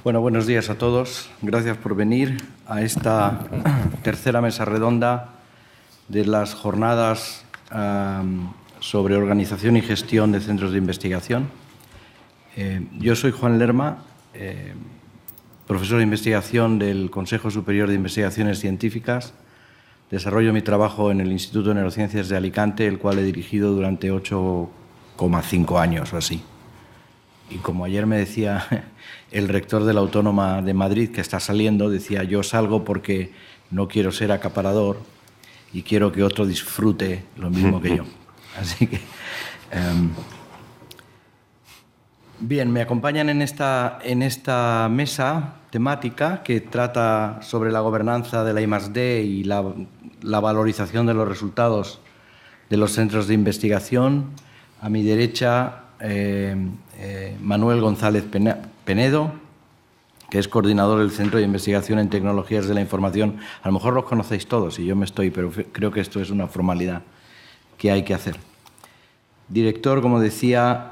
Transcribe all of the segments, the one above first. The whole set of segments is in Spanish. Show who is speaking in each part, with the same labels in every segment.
Speaker 1: Bueno, buenos días a todos. Gracias por venir a esta tercera mesa redonda de las jornadas sobre organización y gestión de centros de investigación. Yo soy Juan Lerma, profesor de investigación del Consejo Superior de Investigaciones Científicas. Desarrollo mi trabajo en el Instituto de Neurociencias de Alicante, el cual he dirigido durante 8,5 años o así. Y como ayer me decía el rector de la Autónoma de Madrid, que está saliendo, decía, yo salgo porque no quiero ser acaparador y quiero que otro disfrute lo mismo que yo. Así que... Bien, me acompañan en esta mesa temática que trata sobre la gobernanza de la I+D y la valorización de los resultados de los centros de investigación. A mi derecha, Manuel González Penedo, que es coordinador del Centro de Investigación en Tecnologías de la Información. A lo mejor los conocéis todos y yo me estoy, pero creo que esto es una formalidad que hay que hacer. Director, como decía,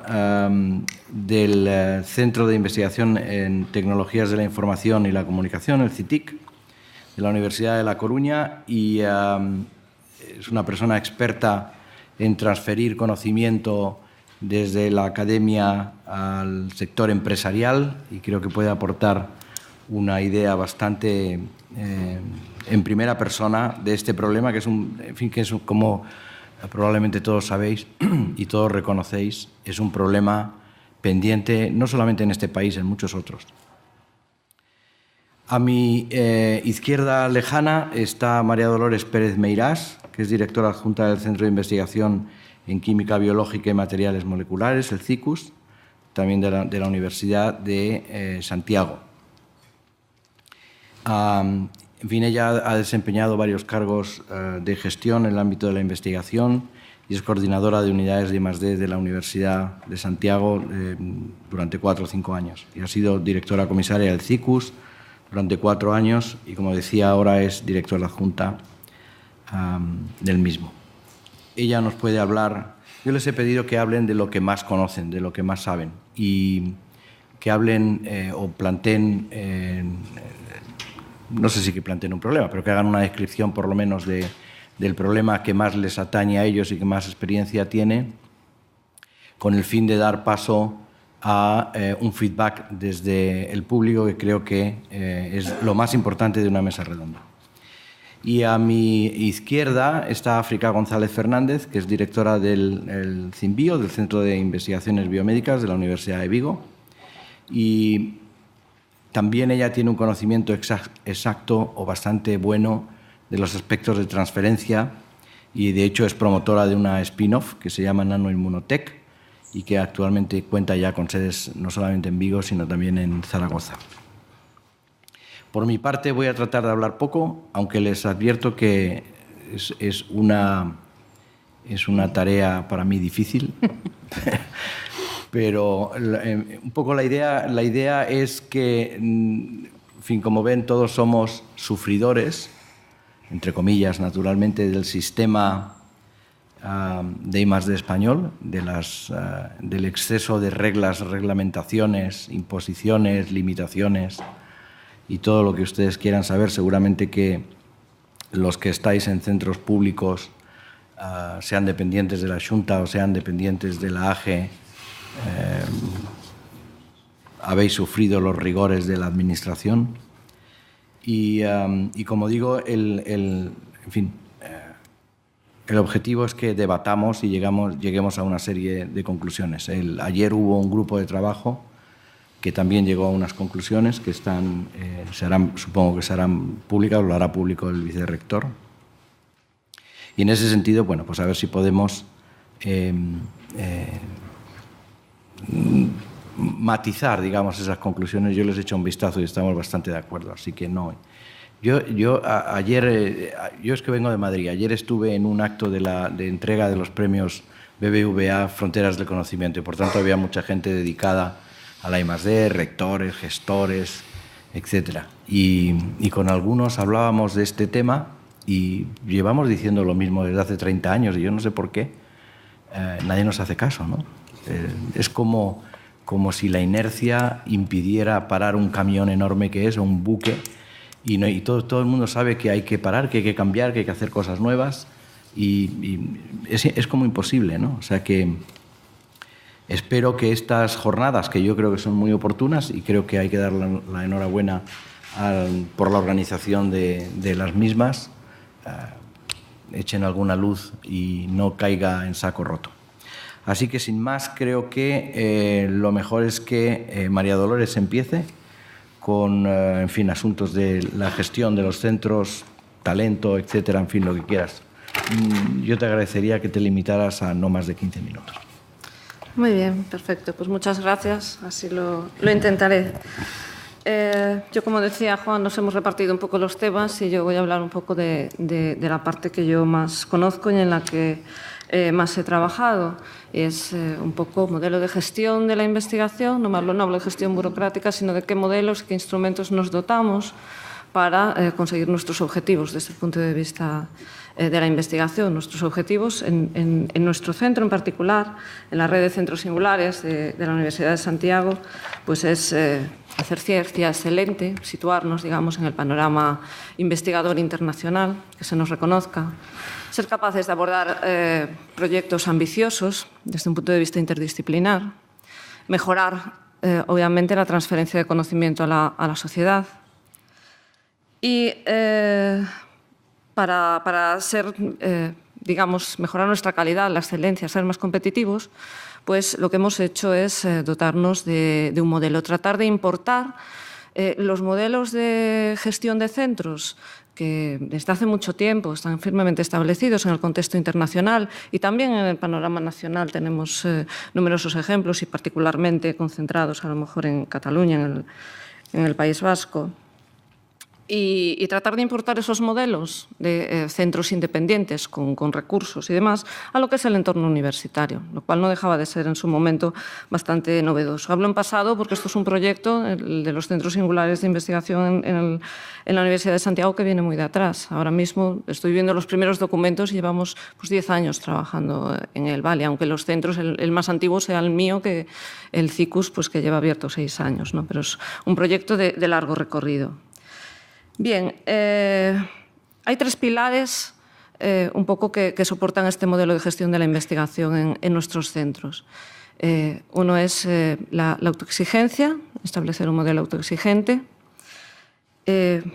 Speaker 1: del Centro de Investigación en Tecnologías de la Información y la Comunicación, el CITIC, de la Universidad de La Coruña, y es una persona experta en transferir conocimiento desde la academia al sector empresarial, y creo que puede aportar una idea bastante en primera persona de este problema, que es como probablemente todos sabéis y todos reconocéis, es un problema pendiente no solamente en este país, en muchos otros. A mi izquierda lejana está María Dolores Pérez Meirás, que es directora adjunta del Centro de Investigación en Química Biológica y Materiales Moleculares, el CICUS, también de la Universidad de Santiago. En fin, ella ha desempeñado varios cargos de gestión en el ámbito de la investigación y es coordinadora de unidades de I+D de la Universidad de Santiago durante 4 o 5 años. Y ha sido directora comisaria del CICUS durante 4 años y, como decía, ahora es directora adjunta del mismo. Ella nos puede hablar. Yo les he pedido que hablen de lo que más conocen, de lo que más saben, y que hablen o planteen, no sé si que planteen un problema, pero que hagan una descripción por lo menos del problema que más les atañe a ellos y que más experiencia tiene, con el fin de dar paso a un feedback desde el público, que creo que es lo más importante de una mesa redonda. Y a mi izquierda está África González Fernández, que es directora del CINBio, del Centro de Investigaciones Biomédicas de la Universidad de Vigo. Y también ella tiene un conocimiento exacto o bastante bueno de los aspectos de transferencia y, de hecho, es promotora de una spin-off que se llama Nanoimmunotech y que actualmente cuenta ya con sedes no solamente en Vigo, sino también en Zaragoza. Por mi parte, voy a tratar de hablar poco, aunque les advierto que es una tarea para mí difícil. Pero un poco la idea es que, en fin, como ven, todos somos sufridores, entre comillas, naturalmente, del sistema de I+D español, del exceso de reglas, reglamentaciones, imposiciones, limitaciones y todo lo que ustedes quieran saber. Seguramente que los que estáis en centros públicos, sean dependientes de la Xunta o sean dependientes de la AGE, habéis sufrido los rigores de la administración y como digo, el objetivo es que debatamos y lleguemos a una serie de conclusiones. Ayer hubo un grupo de trabajo que también llegó a unas conclusiones que supongo que serán públicas, lo hará público el vicerrector. Y en ese sentido, bueno, pues a ver si podemos matizar, digamos, esas conclusiones. Yo les he hecho un vistazo y estamos bastante de acuerdo, así que no. Ayer es que vengo de Madrid. Ayer estuve en un acto de entrega de los premios BBVA Fronteras del Conocimiento y, por tanto, había mucha gente dedicada a la I+D, rectores, gestores, etc. Y con algunos hablábamos de este tema y llevamos diciendo lo mismo desde hace 30 años y yo no sé por qué nadie nos hace caso, ¿no? Es como como si la inercia impidiera parar un camión enorme que es, o un buque, y todo el mundo sabe que hay que parar, que hay que cambiar, que hay que hacer cosas nuevas, y es como imposible, ¿no? O sea que espero que estas jornadas, que yo creo que son muy oportunas, y creo que hay que dar la enhorabuena por la organización de las mismas, echen alguna luz y no caiga en saco roto. Así que, sin más, creo que lo mejor es que María Dolores empiece con, en fin, asuntos de la gestión de los centros, talento, etcétera, en fin, lo que quieras. Yo te agradecería que te limitaras a no más de 15 minutos.
Speaker 2: Muy bien, perfecto. Pues muchas gracias. Así lo intentaré. Yo, como decía Juan, nos hemos repartido un poco los temas y yo voy a hablar un poco de la parte que yo más conozco y en la que más he trabajado. Es un poco modelo de gestión de la investigación. No hablo de gestión burocrática, sino de qué modelos, qué instrumentos nos dotamos para conseguir nuestros objetivos desde el punto de vista de la investigación. Nuestros objetivos en nuestro centro en particular, en la red de centros singulares de la Universidad de Santiago, pues es hacer ciencia excelente, situarnos, digamos, en el panorama investigador internacional, que se nos reconozca, ser capaces de abordar proyectos ambiciosos desde un punto de vista interdisciplinar, mejorar, obviamente, la transferencia de conocimiento a la sociedad y para ser, digamos, mejorar nuestra calidad, la excelencia, ser más competitivos, pues lo que hemos hecho es dotarnos de un modelo, tratar de importar los modelos de gestión de centros que desde hace mucho tiempo están firmemente establecidos en el contexto internacional y también en el panorama nacional. Tenemos numerosos ejemplos y particularmente concentrados a lo mejor en Cataluña, en el País Vasco. Y tratar de importar esos modelos de centros independientes con recursos y demás a lo que es el entorno universitario, lo cual no dejaba de ser en su momento bastante novedoso. Hablo en pasado porque esto es un proyecto, el de los centros singulares de investigación en la Universidad de Santiago, que viene muy de atrás. Ahora mismo estoy viendo los primeros documentos y llevamos 10 años trabajando en él, ¿vale? Aunque los centros, el más antiguo sea el mío, que el CICUS, pues que lleva abierto 6 años, ¿no? Pero es un proyecto de largo recorrido. Bien, hay 3 pilares un poco que soportan este modelo de gestión de la investigación en nuestros centros. Uno es la autoexigencia, establecer un modelo autoexigente,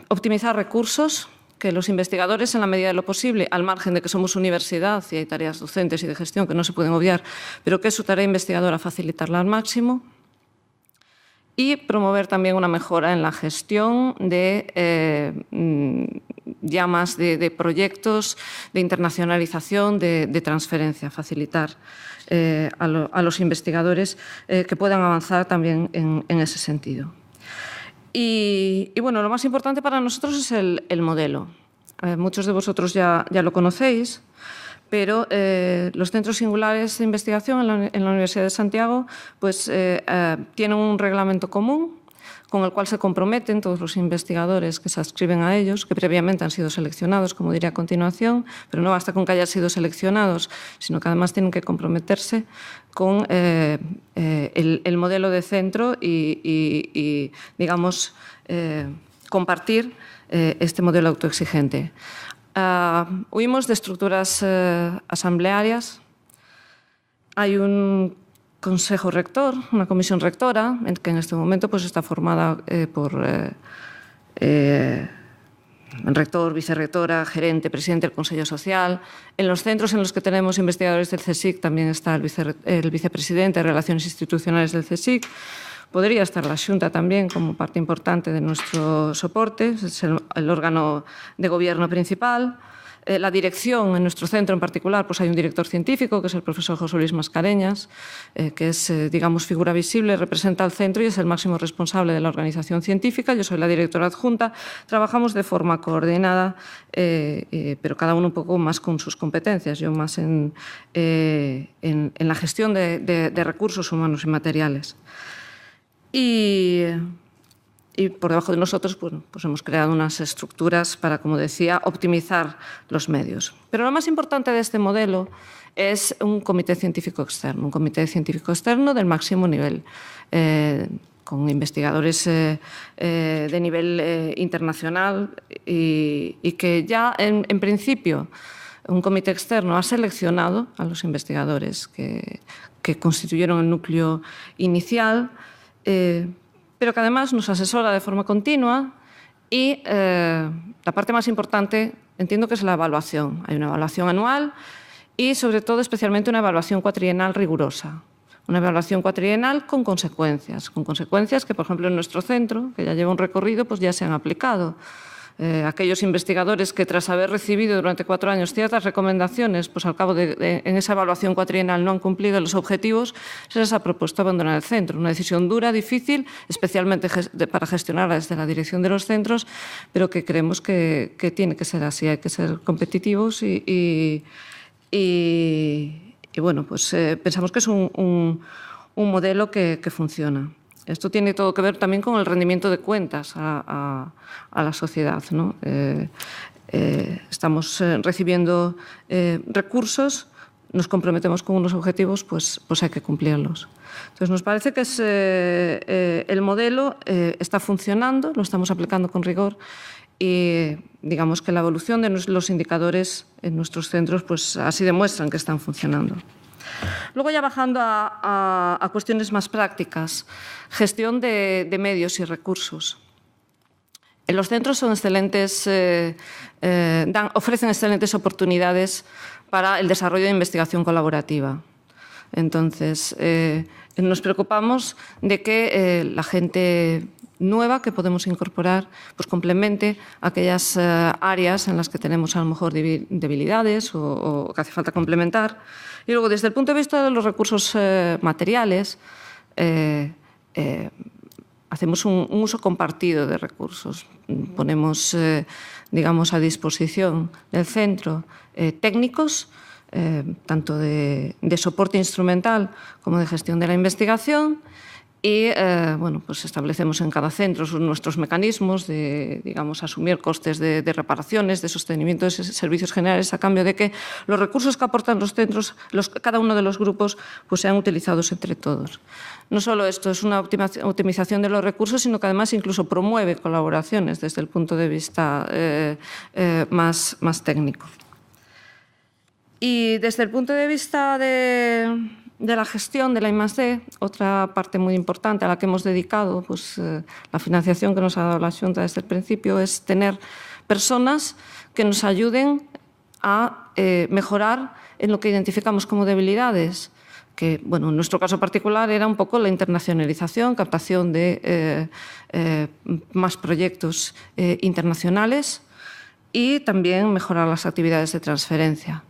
Speaker 2: optimizar recursos, que los investigadores, en la medida de lo posible, al margen de que somos universidad y hay tareas docentes y de gestión que no se pueden obviar, pero que es su tarea investigadora facilitarla al máximo. Y promover también una mejora en la gestión de llamas de proyectos, de internacionalización, de transferencia, facilitar a los investigadores que puedan avanzar también en ese sentido. Y bueno, lo más importante para nosotros es el modelo. Muchos de vosotros ya lo conocéis, pero los centros singulares de investigación en la Universidad de Santiago pues, tienen un reglamento común con el cual se comprometen todos los investigadores que se adscriben a ellos, que previamente han sido seleccionados, como diré a continuación, pero no basta con que hayan sido seleccionados, sino que además tienen que comprometerse con el modelo de centro y digamos, compartir este modelo autoexigente. Huimos de estructuras asamblearias. Hay un consejo rector, una comisión rectora, que en este momento pues, está formada por rector, vicerrectora, gerente, presidente del Consejo Social. En los centros en los que tenemos investigadores del CSIC también está el vicepresidente de Relaciones Institucionales del CSIC. Podría estar la Xunta también como parte importante de nuestro soporte, es el órgano de gobierno principal. La dirección, en nuestro centro en particular, pues hay un director científico, que es el profesor José Luis Mascareñas, que es, digamos, figura visible, representa al centro y es el máximo responsable de la organización científica. Yo soy la directora adjunta. Trabajamos de forma coordinada, pero cada uno un poco más con sus competencias. Yo más en la gestión de recursos humanos y materiales. Y por debajo de nosotros pues hemos creado unas estructuras para, como decía, optimizar los medios. Pero lo más importante de este modelo es un comité científico externo del máximo nivel, con investigadores de nivel internacional y que ya en principio un comité externo ha seleccionado a los investigadores que constituyeron el núcleo inicial, pero que además nos asesora de forma continua y la parte más importante entiendo que es la evaluación. Hay una evaluación anual y sobre todo especialmente una evaluación cuatrienal rigurosa. Una evaluación cuatrienal con consecuencias que, por ejemplo, en nuestro centro, que ya lleva un recorrido, pues ya se han aplicado. Aquellos investigadores que tras haber recibido durante 4 años ciertas recomendaciones, pues al cabo en esa evaluación cuatrienal no han cumplido los objetivos, se les ha propuesto abandonar el centro. Una decisión dura, difícil, especialmente para gestionarla desde la dirección de los centros, pero que creemos que tiene que ser así, hay que ser competitivos y bueno, pues pensamos que es un modelo que funciona. Esto tiene todo que ver también con el rendimiento de cuentas a la sociedad, ¿no? Estamos recibiendo recursos, nos comprometemos con unos objetivos, pues hay que cumplirlos. Entonces, nos parece que el modelo está funcionando, lo estamos aplicando con rigor y digamos que la evolución de los indicadores en nuestros centros pues así demuestran que están funcionando. Luego ya bajando a cuestiones más prácticas, gestión de medios y recursos. Los centros son excelentes, ofrecen excelentes oportunidades para el desarrollo de investigación colaborativa. Entonces, nos preocupamos de que la gente nueva que podemos incorporar pues complemente aquellas áreas en las que tenemos a lo mejor debilidades o que hace falta complementar. Y luego, desde el punto de vista de los recursos materiales, hacemos un uso compartido de recursos. Ponemos, digamos, a disposición del centro técnicos, tanto de soporte instrumental como de gestión de la investigación, y bueno, pues establecemos en cada centro nuestros mecanismos de, digamos, asumir costes de reparaciones, de sostenimiento de servicios generales, a cambio de que los recursos que aportan los centros, cada uno de los grupos, pues sean utilizados entre todos. No solo esto es una optimización de los recursos, sino que además incluso promueve colaboraciones desde el punto de vista más técnico. Y desde el punto de vista de la gestión de la I+D, otra parte muy importante a la que hemos dedicado, pues, la financiación que nos ha dado la Xunta desde el principio, es tener personas que nos ayuden a mejorar en lo que identificamos como debilidades, que, bueno, en nuestro caso particular era un poco la internacionalización, captación de más proyectos internacionales y también mejorar las actividades de transferencia.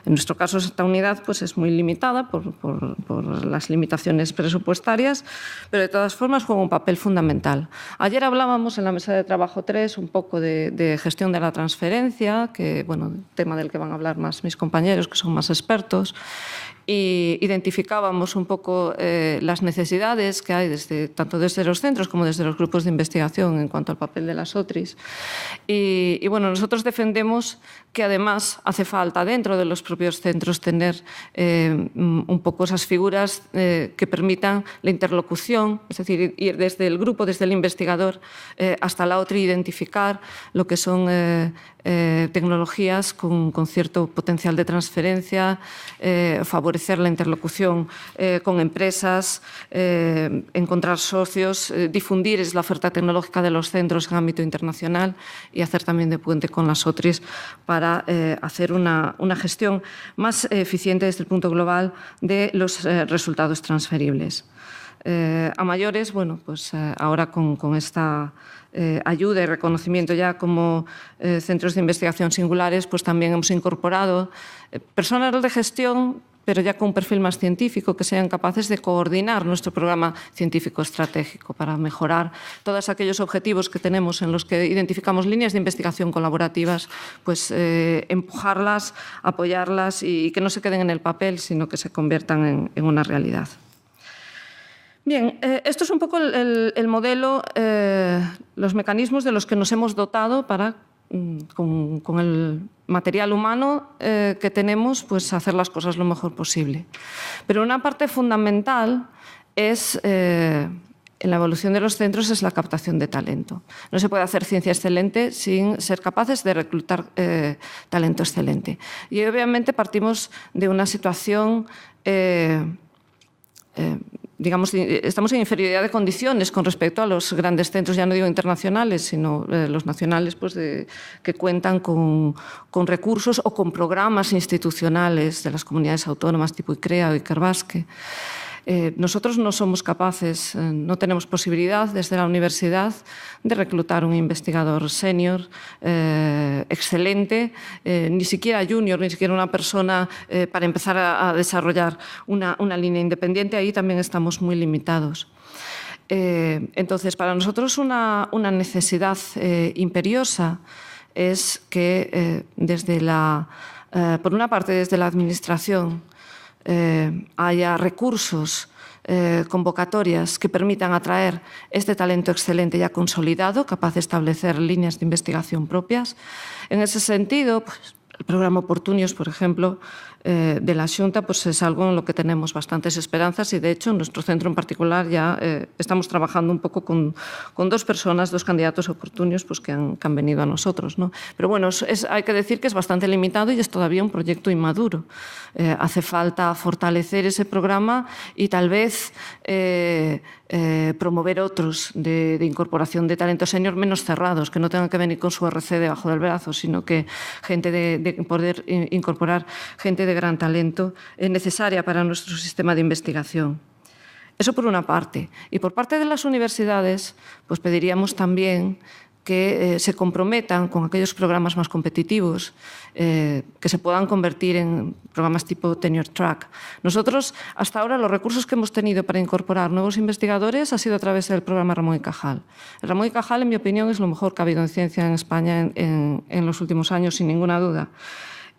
Speaker 2: En nuestro caso, esta unidad pues, es muy limitada por las limitaciones presupuestarias, pero de todas formas juega un papel fundamental. Ayer hablábamos en la mesa de trabajo 3 un poco de gestión de la transferencia, que, bueno, tema del que van a hablar más mis compañeros, que son más expertos, y identificábamos un poco las necesidades que hay tanto desde los centros como desde los grupos de investigación en cuanto al papel de las OTRIs. Y bueno, nosotros defendemos que además hace falta dentro de los propios centros tener un poco esas figuras que permitan la interlocución, es decir, ir desde el grupo, desde el investigador hasta la OTRI, identificar lo que son tecnologías con cierto potencial de transferencia, favorecer la interlocución con empresas, encontrar socios, difundir la oferta tecnológica de los centros en ámbito internacional y hacer también de puente con las OTRIs para hacer una gestión más eficiente desde el punto global de los resultados transferibles. A mayores, bueno, pues ahora con esta ayuda y reconocimiento ya como centros de investigación singulares, pues también hemos incorporado personal de gestión, pero ya con un perfil más científico, que sean capaces de coordinar nuestro programa científico estratégico para mejorar todos aquellos objetivos que tenemos en los que identificamos líneas de investigación colaborativas, pues empujarlas, apoyarlas y que no se queden en el papel, sino que se conviertan en una realidad. Bien, esto es un poco el modelo, los mecanismos de los que nos hemos dotado para con el material humano que tenemos, pues hacer las cosas lo mejor posible. Pero una parte fundamental es, en la evolución de los centros, es la captación de talento. No se puede hacer ciencia excelente sin ser capaces de reclutar talento excelente. Y obviamente partimos de una situación digamos, estamos en inferioridad de condiciones con respecto a los grandes centros, ya no digo internacionales, sino los nacionales, pues que cuentan con recursos o con programas institucionales de las comunidades autónomas tipo ICREA o Ikerbasque. Nosotros no somos capaces, no tenemos posibilidad desde la universidad de reclutar un investigador senior excelente, ni siquiera junior, ni siquiera una persona para empezar a desarrollar una línea independiente. Ahí también estamos muy limitados. Entonces, para nosotros una necesidad imperiosa es que por una parte, desde la Administración, haya recursos, convocatorias que permitan atraer este talento excelente ya consolidado, capaz de establecer líneas de investigación propias. En ese sentido, pues, el programa Oportunios, por ejemplo, de la Xunta, pues es algo en lo que tenemos bastantes esperanzas y, de hecho, en nuestro centro en particular ya estamos trabajando un poco con dos personas, dos candidatos oportunios pues, que han venido a nosotros, ¿no? Pero bueno, hay que decir que es bastante limitado y es todavía un proyecto inmaduro. Hace falta fortalecer ese programa y tal vez promover otros de incorporación de talento senior menos cerrados, que no tengan que venir con su RC debajo del brazo, sino que poder incorporar gente de gran talento necesaria para nuestro sistema de investigación. Eso por una parte. Y por parte de las universidades, pues pediríamos también que se comprometan con aquellos programas más competitivos, que se puedan convertir en programas tipo tenure track. Nosotros, hasta ahora, los recursos que hemos tenido para incorporar nuevos investigadores ha sido a través del programa Ramón y Cajal. El Ramón y Cajal, en mi opinión, es lo mejor que ha habido en ciencia en España en los últimos años, sin ninguna duda.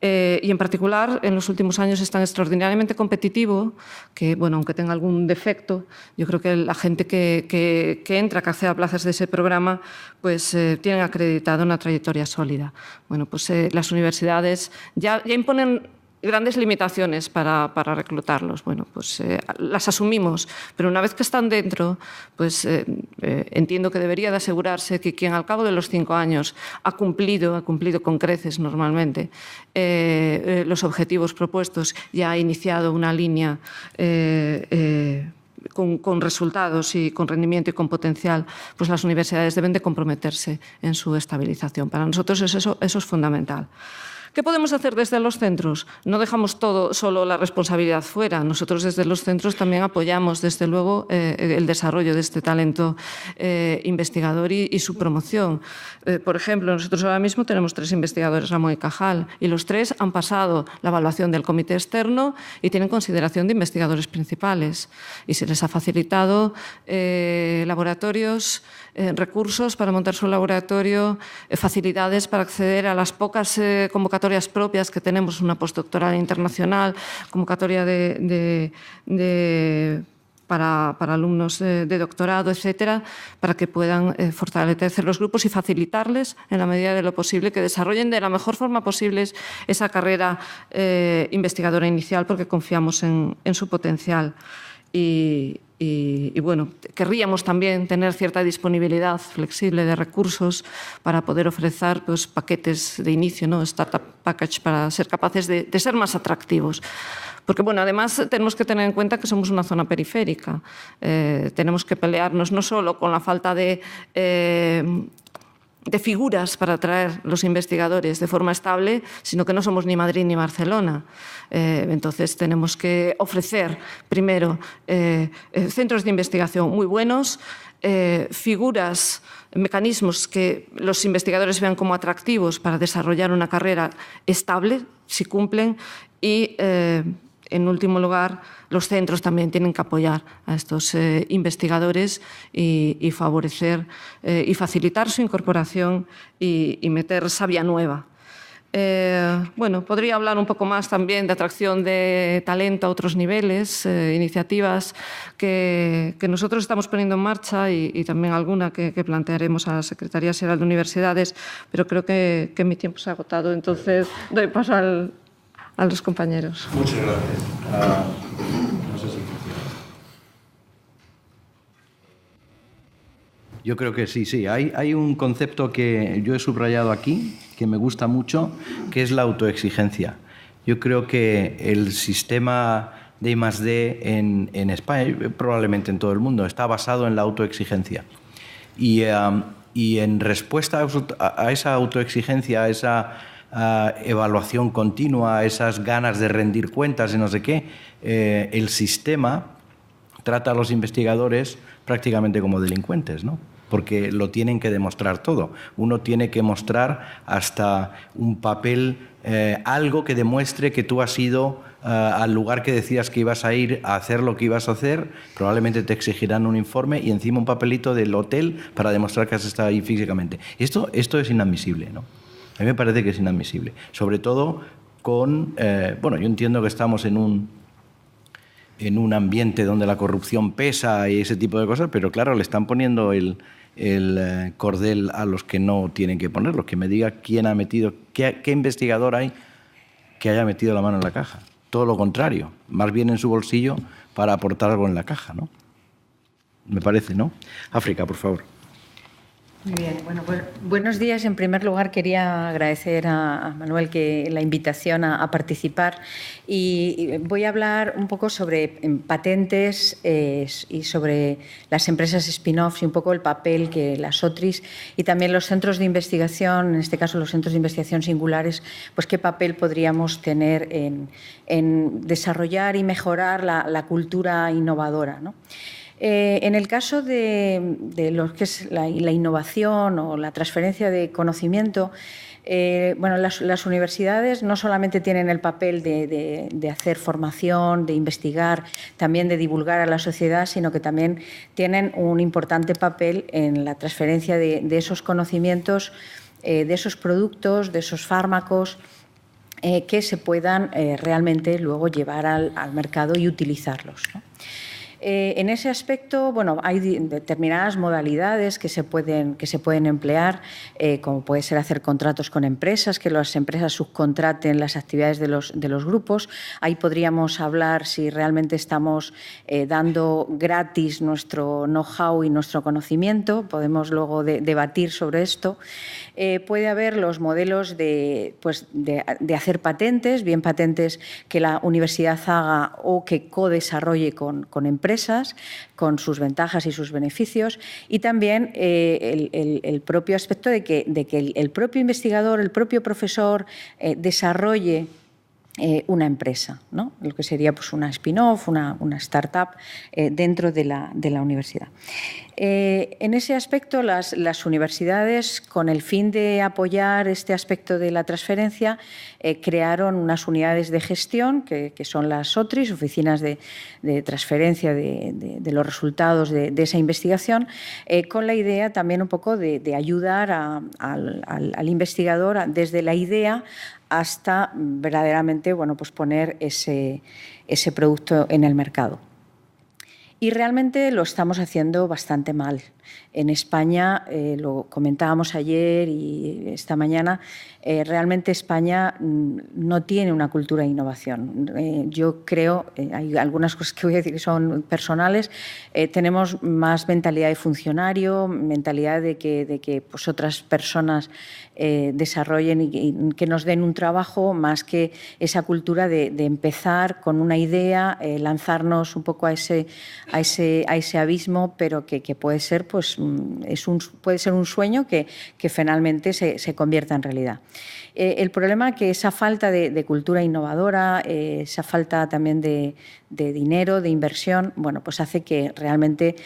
Speaker 2: Y en particular, en los últimos años es tan extraordinariamente competitivo que, bueno, aunque tenga algún defecto, yo creo que la gente que entra, que accede a plazas de ese programa, pues tienen acreditada una trayectoria sólida. Bueno, pues las universidades ya imponen grandes limitaciones para reclutarlos. Bueno, pues las asumimos, pero una vez que están dentro, pues entiendo que debería de asegurarse que quien al cabo de los 5 años ha cumplido con creces normalmente los objetivos propuestos y ha iniciado una línea con resultados y con rendimiento y con potencial, pues las universidades deben de comprometerse en su estabilización. Para nosotros eso es fundamental. ¿Qué podemos hacer desde los centros? No dejamos solo la responsabilidad fuera. Nosotros desde los centros también apoyamos, desde luego, el desarrollo de este talento investigador y su promoción. Por ejemplo, nosotros ahora mismo tenemos 3 investigadores Ramón y Cajal y los 3 han pasado la evaluación del comité externo y tienen consideración de investigadores principales. Y se les ha facilitado laboratorios, recursos para montar su laboratorio, facilidades para acceder a las pocas convocatorias propias que tenemos, una postdoctoral internacional, convocatoria para alumnos de doctorado, etcétera, para que puedan fortalecer los grupos y facilitarles, en la medida de lo posible, que desarrollen de la mejor forma posible esa carrera investigadora inicial, porque confiamos en su potencial. Y bueno, querríamos también tener cierta disponibilidad flexible de recursos para poder ofrecer pues, paquetes de inicio, ¿no? Startup package, para ser capaces de ser más atractivos. Porque, bueno, además tenemos que tener en cuenta que somos una zona periférica. Tenemos que pelearnos no solo con la falta de figuras para atraer los investigadores de forma estable, sino que no somos ni Madrid ni Barcelona. Entonces tenemos que ofrecer primero centros de investigación muy buenos, figuras, mecanismos que los investigadores vean como atractivos para desarrollar una carrera estable, si cumplen, y en último lugar, los centros también tienen que apoyar a estos investigadores y favorecer y facilitar su incorporación y meter savia nueva. Bueno, podría hablar un poco más también de atracción de talento a otros niveles, iniciativas que nosotros estamos poniendo en marcha y también alguna que plantearemos a la Secretaría Xeral de Universidades, pero creo que mi tiempo se ha agotado, entonces doy paso a los compañeros.
Speaker 1: Muchas gracias. No sé si funciona. Yo creo que sí. Hay un concepto que yo he subrayado aquí, que me gusta mucho, que es la autoexigencia. Yo creo que el sistema de I+D en España, probablemente en todo el mundo, está basado en la autoexigencia. Y en respuesta a esa autoexigencia, a esa evaluación continua, a esas ganas de rendir cuentas y no sé qué, el sistema trata a los investigadores prácticamente como delincuentes, ¿no? Porque lo tienen que demostrar todo. Uno tiene que mostrar hasta un papel, algo que demuestre que tú has ido al lugar que decías que ibas a ir a hacer lo que ibas a hacer. Probablemente te exigirán un informe y encima un papelito del hotel para demostrar que has estado ahí físicamente. Esto es inadmisible, ¿no? A mí me parece que es inadmisible. Sobre todo con... bueno, yo entiendo que estamos en un ambiente donde la corrupción pesa y ese tipo de cosas, pero claro, le están poniendo el cordel a los que no tienen que ponerlo. Que me diga quién ha metido, qué investigador hay que haya metido la mano en la caja. Todo lo contrario, más bien en su bolsillo para aportar algo en la caja, ¿no? Me parece, ¿no? África, por favor.
Speaker 3: Muy bien, bueno, buenos días. En primer lugar, quería agradecer a Manuel la invitación a participar y voy a hablar un poco sobre patentes y sobre las empresas spin-offs y un poco el papel que las OTRIs y también los centros de investigación, en este caso los centros de investigación singulares, pues qué papel podríamos tener en desarrollar y mejorar la cultura innovadora, ¿no? En el caso de lo que es la innovación o la transferencia de conocimiento, bueno, las universidades no solamente tienen el papel de hacer formación, de investigar, también de divulgar a la sociedad, sino que también tienen un importante papel en la transferencia de esos conocimientos, de esos productos, de esos fármacos, que se puedan realmente luego llevar al mercado y utilizarlos, ¿no? En ese aspecto, bueno, hay determinadas modalidades que se pueden emplear, como puede ser hacer contratos con empresas, que las empresas subcontraten las actividades de los grupos. Ahí podríamos hablar si realmente estamos dando gratis nuestro know-how y nuestro conocimiento. Podemos luego debatir sobre esto. Puede haber los modelos de hacer patentes, bien patentes que la universidad haga o que co-desarrolle con empresas, con sus ventajas y sus beneficios, y también el propio aspecto de que el propio investigador, el propio profesor desarrolle una empresa, ¿no? Lo que sería pues, una spin-off, una startup dentro de la universidad. En ese aspecto, las universidades, con el fin de apoyar este aspecto de la transferencia, crearon unas unidades de gestión, que son las OTRIs, oficinas de transferencia de los resultados de esa investigación, con la idea también un poco de ayudar al investigador desde la idea hasta verdaderamente, bueno, pues poner ese producto en el mercado. Y realmente lo estamos haciendo bastante mal. En España, lo comentábamos ayer y esta mañana, realmente España no tiene una cultura de innovación. Yo creo, hay algunas cosas que voy a decir que son personales, tenemos más mentalidad de funcionario, mentalidad de que pues, otras personas desarrollen y que nos den un trabajo, más que esa cultura de empezar con una idea, lanzarnos un poco a ese abismo, pero que puede ser, pues, puede ser un sueño que finalmente se convierta en realidad. El problema es que esa falta de cultura innovadora, esa falta también de dinero, de inversión, bueno, pues hace que realmente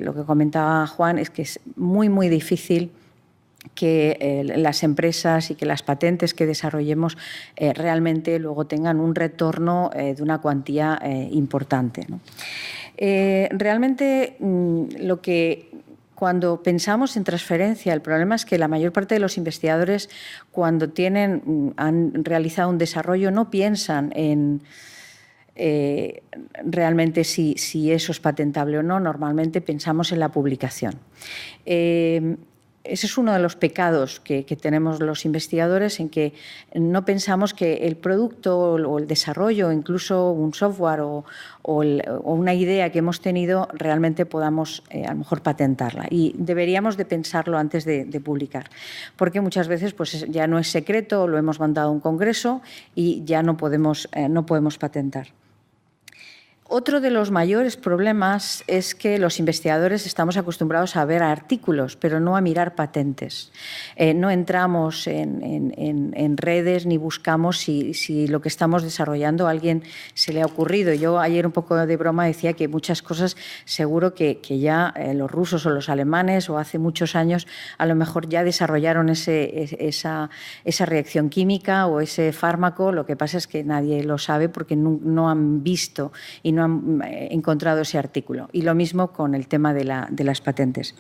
Speaker 3: lo que comentaba Juan es que es muy, muy difícil que las empresas y que las patentes que desarrollemos realmente luego tengan un retorno de una cuantía importante, ¿no? Realmente cuando pensamos en transferencia, el problema es que la mayor parte de los investigadores, cuando han realizado un desarrollo, no piensan en realmente si eso es patentable o no. Normalmente pensamos en la publicación. Ese es uno de los pecados que tenemos los investigadores, en que no pensamos que el producto o el desarrollo, incluso un software o una idea que hemos tenido, realmente podamos a lo mejor patentarla. Y deberíamos de pensarlo antes de publicar, porque muchas veces pues, ya no es secreto, lo hemos mandado a un congreso y ya no podemos patentar. Otro de los mayores problemas es que los investigadores estamos acostumbrados a ver artículos, pero no a mirar patentes. No entramos en redes ni buscamos si lo que estamos desarrollando a alguien se le ha ocurrido. Yo ayer un poco de broma decía que muchas cosas seguro que ya los rusos o los alemanes o hace muchos años a lo mejor ya desarrollaron esa reacción química o ese fármaco. Lo que pasa es que nadie lo sabe porque no han visto y no han encontrado ese artículo. Y lo mismo con el tema de las patentes.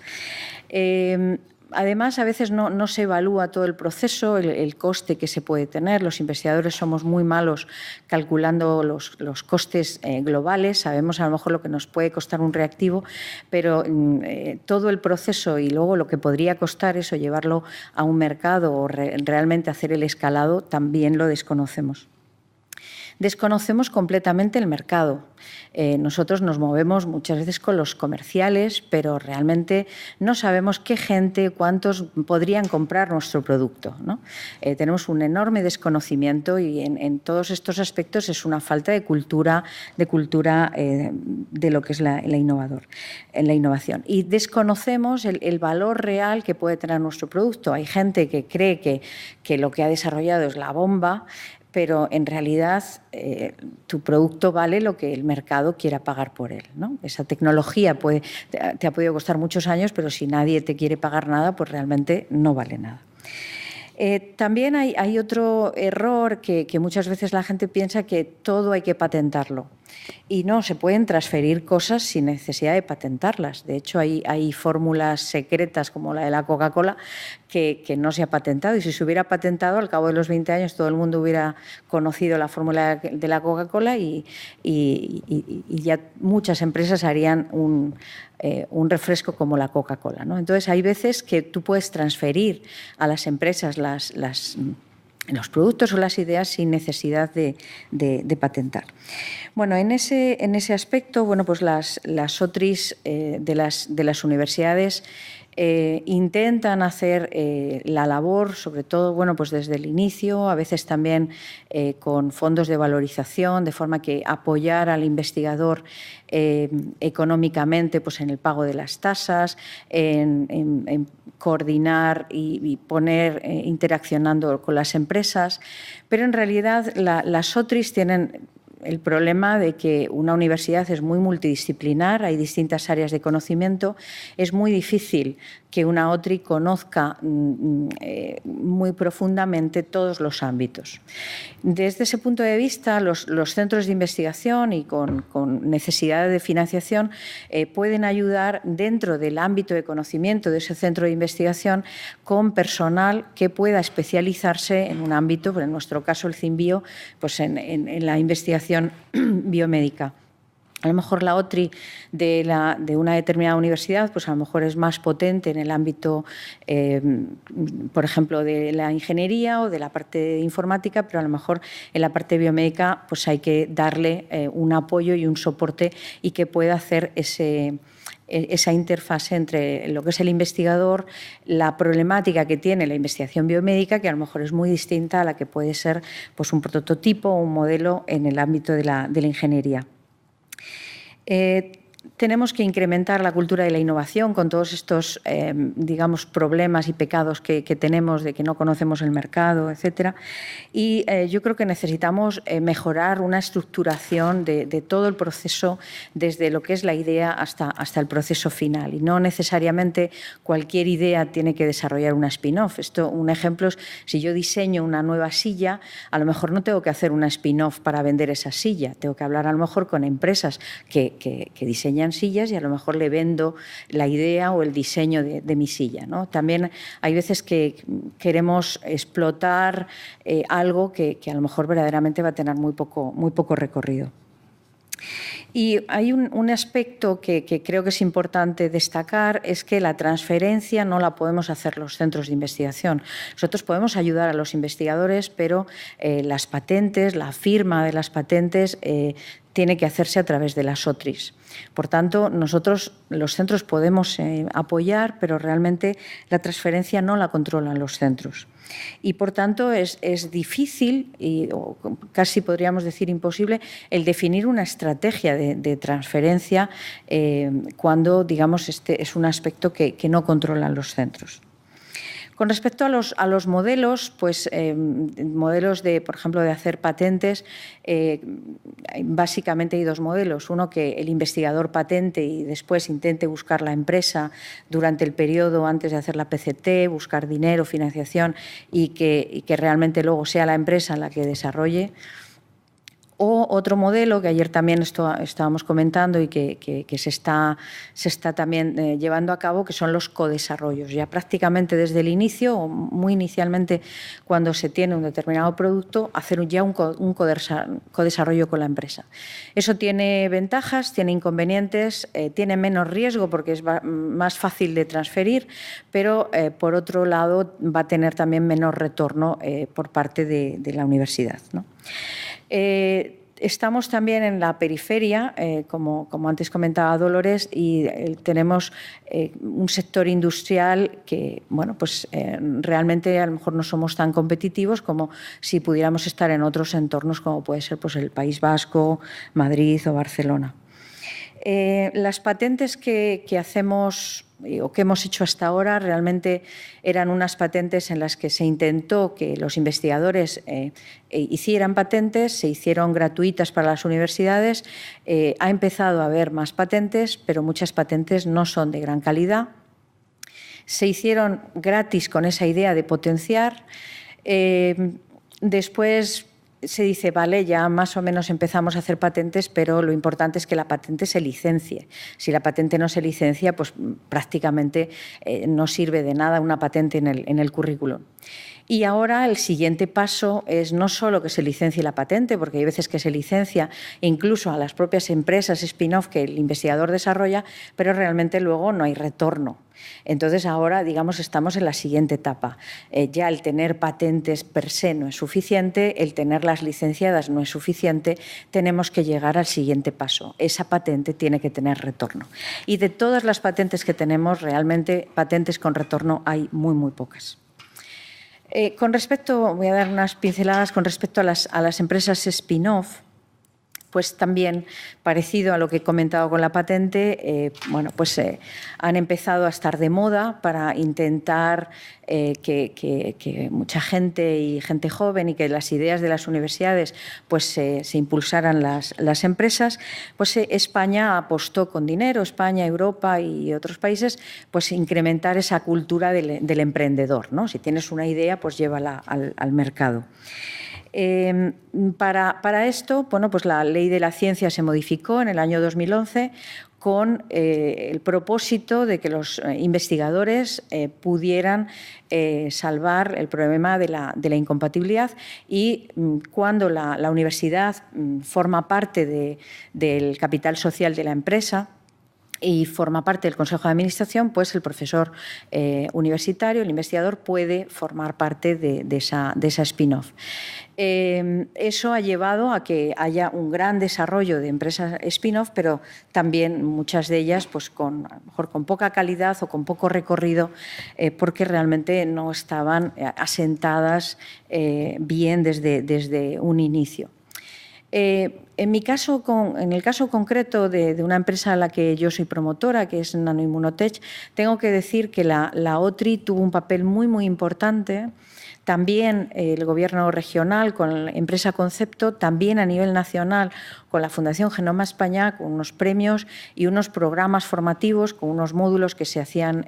Speaker 3: Además, a veces no se evalúa todo el proceso, el coste que se puede tener. Los investigadores somos muy malos calculando los costes globales. Sabemos a lo mejor lo que nos puede costar un reactivo, pero todo el proceso y luego lo que podría costar eso, llevarlo a un mercado o realmente hacer el escalado, también lo desconocemos. Desconocemos completamente el mercado. Nosotros nos movemos muchas veces con los comerciales, pero realmente no sabemos qué gente, cuántos podrían comprar nuestro producto, ¿no? Tenemos un enorme desconocimiento y en todos estos aspectos es una falta de cultura de lo que es la innovación. Y desconocemos el valor real que puede tener nuestro producto. Hay gente que cree que lo que ha desarrollado es la bomba, pero en realidad tu producto vale lo que el mercado quiera pagar por él, ¿no? Esa tecnología te ha podido costar muchos años, pero si nadie te quiere pagar nada, pues realmente no vale nada. También hay otro error que muchas veces la gente piensa que todo hay que patentarlo. Y no, se pueden transferir cosas sin necesidad de patentarlas. De hecho, hay fórmulas secretas como la de la Coca-Cola que no se ha patentado. Y si se hubiera patentado, al cabo de los 20 años todo el mundo hubiera conocido la fórmula de la Coca-Cola y ya muchas empresas harían un refresco como la Coca-Cola, ¿no? Entonces, hay veces que tú puedes transferir a las empresas los productos o las ideas sin necesidad de patentar. Bueno, en ese aspecto, bueno, pues las OTRIs de las universidades intentan hacer la labor, sobre todo, bueno, pues desde el inicio, a veces también con fondos de valorización, de forma que apoyar al investigador económicamente, pues en el pago de las tasas, en coordinar y poner interaccionando con las empresas, pero en realidad las OTRIs tienen el problema de que una universidad es muy multidisciplinar, hay distintas áreas de conocimiento, es muy difícil que una OTRI conozca muy profundamente todos los ámbitos. Desde ese punto de vista, los centros de investigación y con necesidad de financiación pueden ayudar dentro del ámbito de conocimiento de ese centro de investigación con personal que pueda especializarse en un ámbito, en nuestro caso el CIMBio, pues en la investigación biomédica. A lo mejor la OTRI de una determinada universidad, pues a lo mejor es más potente en el ámbito, por ejemplo, de la ingeniería o de la parte de informática, pero a lo mejor en la parte biomédica pues hay que darle un apoyo y un soporte y que pueda hacer esa interfase entre lo que es el investigador, la problemática que tiene la investigación biomédica, que a lo mejor es muy distinta a la que puede ser pues, un prototipo o un modelo en el ámbito de la ingeniería. Tenemos que incrementar la cultura de la innovación con todos estos, digamos, problemas y pecados que tenemos de que no conocemos el mercado, etcétera. Y yo creo que necesitamos mejorar una estructuración de todo el proceso, desde lo que es la idea hasta el proceso final. Y no necesariamente cualquier idea tiene que desarrollar una spin-off. Un ejemplo es, si yo diseño una nueva silla, a lo mejor no tengo que hacer una spin-off para vender esa silla. Tengo que hablar a lo mejor con empresas que diseñan diseñan sillas y a lo mejor le vendo la idea o el diseño de mi silla, ¿no? También hay veces que queremos explotar algo que a lo mejor verdaderamente va a tener muy poco recorrido. Y hay un aspecto que creo que es importante destacar, es que la transferencia no la podemos hacer los centros de investigación. Nosotros podemos ayudar a los investigadores, pero las patentes, la firma de las patentes tiene que hacerse a través de las OTRIs. Por tanto, nosotros, los centros, podemos apoyar, pero realmente la transferencia no la controlan los centros. Y, por tanto, es difícil, o casi podríamos decir imposible, el definir una estrategia de transferencia cuando, digamos, este es un aspecto que no controlan los centros. Con respecto a los modelos, pues modelos por ejemplo, de hacer patentes, básicamente hay dos modelos. Uno, que el investigador patente y después intente buscar la empresa durante el periodo antes de hacer la PCT, buscar dinero, financiación y que realmente luego sea la empresa la que desarrolle. O otro modelo que ayer también estábamos comentando y que se está también llevando a cabo, que son los codesarrollos. Ya prácticamente desde el inicio, o muy inicialmente, cuando se tiene un determinado producto, hacer ya un codesarrollo con la empresa. Eso tiene ventajas, tiene inconvenientes, tiene menos riesgo porque es más fácil de transferir, pero por otro lado va a tener también menos retorno por parte de la universidad, ¿no? Estamos también en la periferia, como antes comentaba Dolores, y tenemos un sector industrial que, bueno, pues realmente a lo mejor no somos tan competitivos como si pudiéramos estar en otros entornos como puede ser pues, el País Vasco, Madrid o Barcelona. Las patentes que hacemos o que hemos hecho hasta ahora realmente eran unas patentes en las que se intentó que los investigadores hicieran patentes, se hicieron gratuitas para las universidades. Ha empezado a haber más patentes, pero muchas patentes no son de gran calidad. Se hicieron gratis con esa idea de potenciar. Después se dice, vale, ya más o menos empezamos a hacer patentes, pero lo importante es que la patente se licencie. Si la patente no se licencia, pues prácticamente no sirve de nada una patente en el currículum. Y ahora el siguiente paso es no solo que se licencie la patente, porque hay veces que se licencia incluso a las propias empresas spin-off que el investigador desarrolla, pero realmente luego no hay retorno. Entonces ahora, digamos, estamos en la siguiente etapa. Ya el tener patentes per se no es suficiente, el tenerlas licenciadas no es suficiente, tenemos que llegar al siguiente paso. Esa patente tiene que tener retorno. Y de todas las patentes que tenemos, realmente patentes con retorno hay muy, muy pocas. Con respecto, voy a dar unas pinceladas con respecto a las empresas spin-off. Pues también, parecido a lo que he comentado con la patente, bueno, pues han empezado a estar de moda para intentar que mucha gente y gente joven y que las ideas de las universidades pues se impulsaran las empresas. Pues España apostó con dinero, España, Europa y otros países, pues incrementar esa cultura del emprendedor, ¿no? Si tienes una idea, pues llévala al mercado. Para esto, bueno, pues la Ley de la Ciencia se modificó en el año 2011 con el propósito de que los investigadores pudieran salvar el problema de la incompatibilidad y cuando la universidad forma parte del capital social de la empresa y forma parte del Consejo de Administración, pues el profesor universitario, el investigador, puede formar parte de esa spin-off. Eso ha llevado a que haya un gran desarrollo de empresas spin-off, pero también muchas de ellas pues a lo mejor con poca calidad o con poco recorrido, porque realmente no estaban asentadas bien desde un inicio. En el caso concreto de una empresa a la que yo soy promotora, que es Nanoimmunotech, tengo que decir que la OTRI tuvo un papel muy, muy importante. También el Gobierno regional con la empresa Concepto, también a nivel nacional con la Fundación Genoma España, con unos premios y unos programas formativos, con unos módulos que se hacían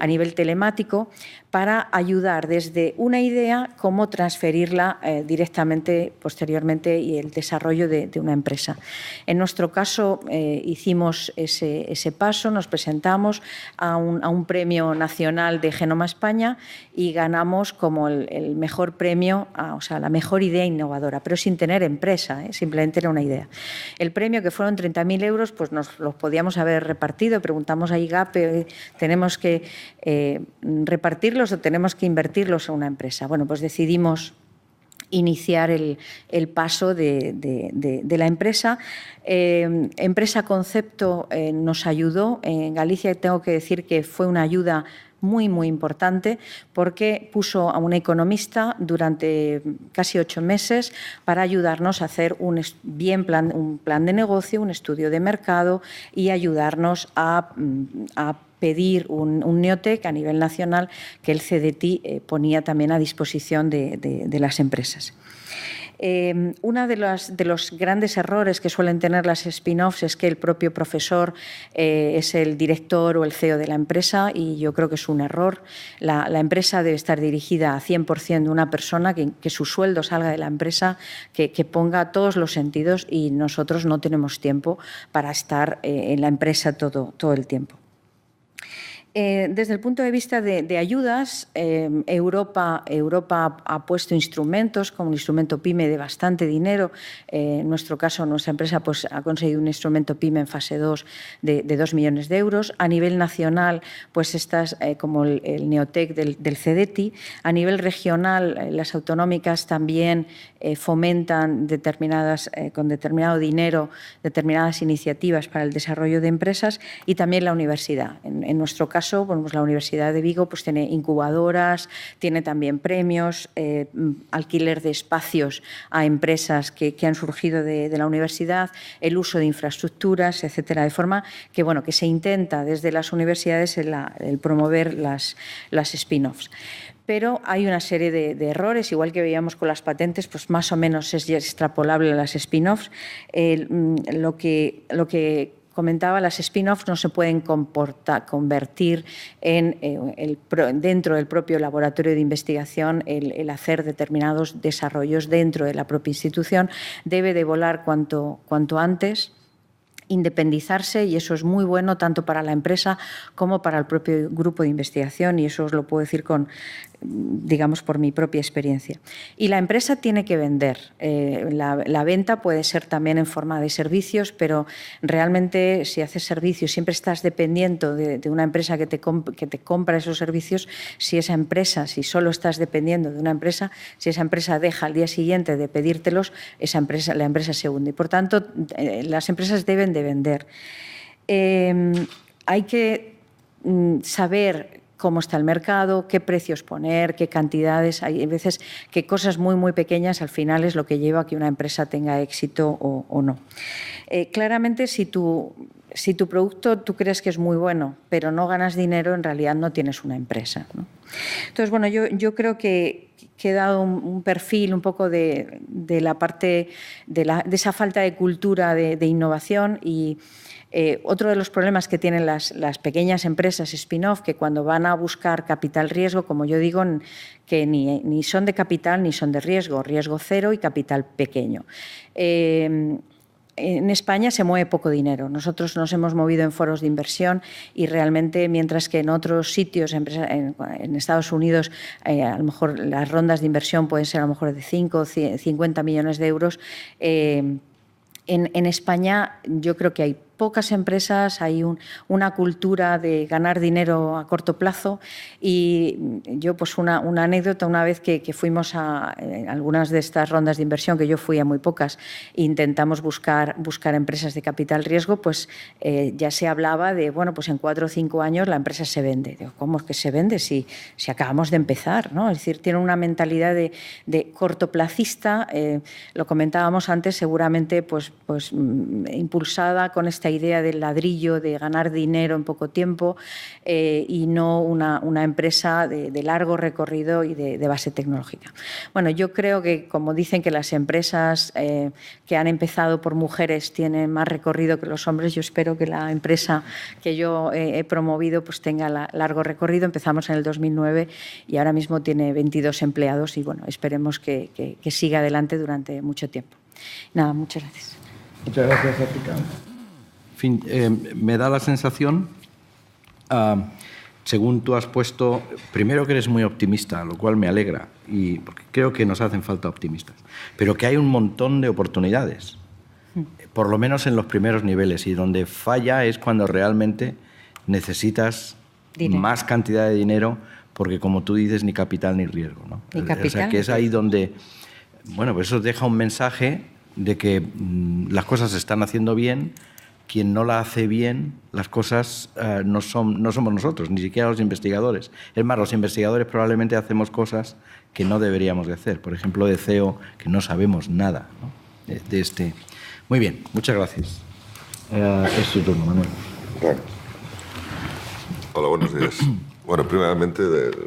Speaker 3: a nivel telemático para ayudar desde una idea cómo transferirla directamente, posteriormente, y el desarrollo de una empresa. En nuestro caso hicimos ese paso, nos presentamos a un premio nacional de Genoma España y ganamos como el mejor premio, o sea, la mejor idea innovadora, pero sin tener empresa, simplemente era una idea. El premio, que fueron 30.000 euros, pues nos los podíamos haber repartido. Preguntamos a IGAPE, ¿tenemos que repartirlos o tenemos que invertirlos en una empresa? Bueno, pues decidimos iniciar el paso de la empresa. Empresa Concepto nos ayudó. En Galicia tengo que decir que fue una ayuda muy, muy importante, porque puso a un economista durante casi 8 meses para ayudarnos a hacer un plan de negocio, un estudio de mercado y ayudarnos a pedir un Neotec a nivel nacional que el CDTI ponía también a disposición de las empresas. Uno de los grandes errores que suelen tener las spin-offs es que el propio profesor es el director o el CEO de la empresa, y yo creo que es un error. La empresa debe estar dirigida a 100% de una persona, que su sueldo salga de la empresa, que ponga todos los sentidos, y nosotros no tenemos tiempo para estar en la empresa todo el tiempo. Desde el punto de vista de ayudas, Europa ha puesto instrumentos, como un instrumento PYME de bastante dinero. En nuestro caso, nuestra empresa pues, ha conseguido un instrumento PYME en fase 2 de 2 millones de euros. A nivel nacional, pues estas, como el Neotec del CDTI. A nivel regional, las autonómicas también fomentan con determinado dinero determinadas iniciativas para el desarrollo de empresas, y también la universidad. En nuestro caso, bueno, pues la Universidad de Vigo pues tiene incubadoras, tiene también premios, alquiler de espacios a empresas que han surgido de la universidad, el uso de infraestructuras, etcétera, de forma que, bueno, que se intenta desde las universidades el promover las spin-offs. Pero hay una serie de errores, igual que veíamos con las patentes, pues más o menos es extrapolable a las spin-offs. Lo que comentaba, las spin-offs no se pueden convertir dentro del propio laboratorio de investigación, el hacer determinados desarrollos dentro de la propia institución. Debe de volar cuanto antes, independizarse, y eso es muy bueno tanto para la empresa como para el propio grupo de investigación, y eso os lo puedo decir digamos, por mi propia experiencia. Y la empresa tiene que vender. La venta puede ser también en forma de servicios, pero realmente si haces servicios siempre estás dependiendo de una empresa que te compra esos servicios. Si solo estás dependiendo de una empresa, si esa empresa deja al día siguiente de pedírtelos, la empresa se hunde. Por tanto, las empresas deben de vender. Hay que saber cómo está el mercado, qué precios poner, qué cantidades. Hay veces que cosas muy, muy pequeñas al final es lo que lleva a que una empresa tenga éxito o no. Claramente, si tu producto tú crees que es muy bueno, pero no ganas dinero, en realidad no tienes una empresa, ¿no? Entonces, bueno, yo creo que he dado un perfil un poco de la parte de esa falta de cultura de innovación. Y otro de los problemas que tienen las pequeñas empresas spin-off, que cuando van a buscar capital riesgo, como yo digo, que ni son de capital ni son de riesgo cero y capital pequeño. En España se mueve poco dinero. Nosotros nos hemos movido en foros de inversión, y realmente, mientras que en otros sitios, en Estados Unidos, a lo mejor las rondas de inversión pueden ser a lo mejor de 5 o 50 millones de euros, en España yo creo que hay pocas empresas, hay una cultura de ganar dinero a corto plazo. Y yo, pues una anécdota, una vez que fuimos a algunas de estas rondas de inversión, que yo fui a muy pocas, intentamos buscar empresas de capital riesgo, pues ya se hablaba de, bueno, pues en 4 o 5 años la empresa se vende. Digo, ¿cómo es que se vende si acabamos de empezar, ¿no? Es decir, tiene una mentalidad de cortoplacista, lo comentábamos antes, seguramente pues impulsada con esta idea del ladrillo, de ganar dinero en poco tiempo, y no una empresa de largo recorrido y de base tecnológica. Bueno, yo creo que, como dicen que las empresas que han empezado por mujeres tienen más recorrido que los hombres, yo espero que la empresa que yo he promovido pues tenga largo recorrido. Empezamos en el 2009 y ahora mismo tiene 22 empleados, y bueno, esperemos que siga adelante durante mucho tiempo. Nada, muchas gracias.
Speaker 1: Muchas gracias, África. En fin, me da la sensación, según tú has puesto, primero que eres muy optimista, lo cual me alegra, y porque creo que nos hacen falta optimistas, pero que hay un montón de oportunidades, por lo menos en los primeros niveles, y donde falla es cuando realmente necesitas más cantidad de dinero, porque como tú dices, ni capital ni riesgo, ¿no?
Speaker 3: Ni capital.
Speaker 1: O sea, que es ahí donde, bueno, pues eso deja un mensaje de que las cosas se están haciendo bien. Quien no la hace bien, las cosas no somos nosotros, ni siquiera los investigadores. Es más, los investigadores probablemente hacemos cosas que no deberíamos de hacer. Por ejemplo, de CEO, que no sabemos nada, ¿no? de este. Muy bien, muchas gracias. Es tu turno, Manuel.
Speaker 4: Bueno. Hola, buenos días. Bueno, primeramente,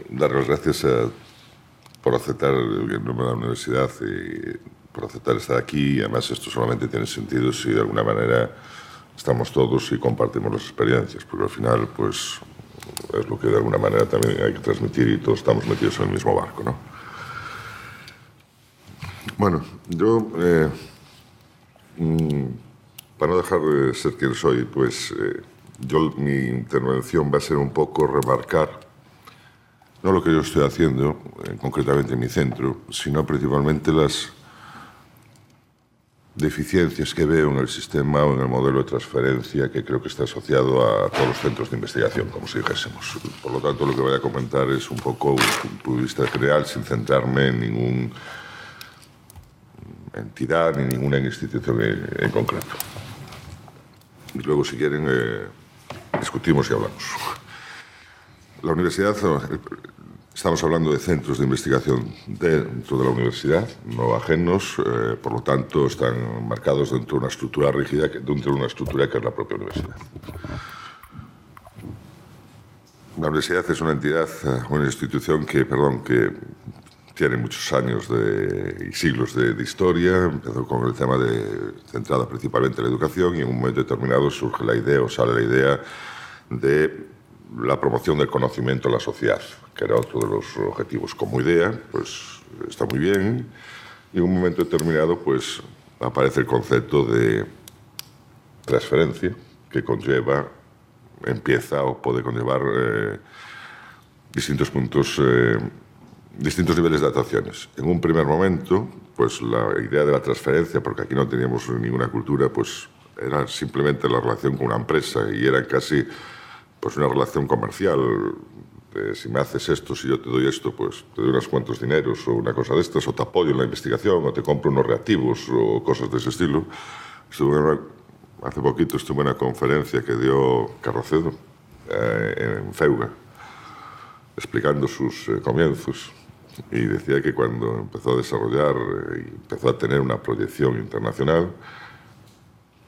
Speaker 4: dar las gracias por aceptar el nombre de la universidad y por aceptar estar aquí. Además, esto solamente tiene sentido si de alguna manera estamos todos y compartimos las experiencias, porque al final, pues, es lo que de alguna manera también hay que transmitir y todos estamos metidos en el mismo barco, ¿no? Bueno, yo, para no dejar de ser quien soy, pues, mi intervención va a ser un poco remarcar, no lo que yo estoy haciendo, concretamente en mi centro, sino principalmente las deficiencias que veo en el sistema o en el modelo de transferencia que creo que está asociado a todos los centros de investigación, como si dijésemos. Por lo tanto, lo que voy a comentar es un poco un punto de vista general, sin centrarme en ninguna entidad ni ninguna institución en concreto. Y luego, si quieren, discutimos y hablamos. La universidad, estamos hablando de centros de investigación dentro de la universidad, no ajenos, por lo tanto están marcados dentro de una estructura rígida, dentro de una estructura que es la propia universidad. La universidad es una entidad, una institución que tiene muchos años y siglos de historia. Empezó con el tema centrada principalmente en la educación y en un momento determinado surge la idea o sale la idea de la promoción del conocimiento en la sociedad, que era otro de los objetivos. Como idea, pues está muy bien, y en un momento determinado pues aparece el concepto de transferencia, que empieza o puede conllevar distintos puntos, distintos niveles de actuaciones. En un primer momento, pues la idea de la transferencia, porque aquí no teníamos ninguna cultura, pues era simplemente la relación con una empresa y era casi pues una relación comercial. Si me haces esto, si yo te doy esto, pues te doy unos cuantos dineros o una cosa de estas, o te apoyo en la investigación, o te compro unos reactivos o cosas de ese estilo. Hace poquito estuve en una conferencia que dio Carrocedo en Feuga, explicando sus comienzos, y decía que cuando empezó a desarrollar y empezó a tener una proyección internacional,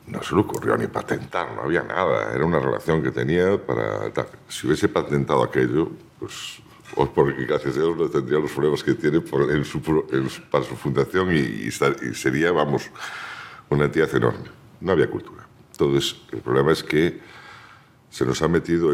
Speaker 4: no se le ocurrió ni patentar, no había nada. Era una relación que tenía para... Si hubiese patentado aquello, pues porque gracias a Dios no tendría los problemas que tiene para su fundación y sería, vamos, una entidad enorme. No había cultura. Entonces, el problema es que se nos ha metido,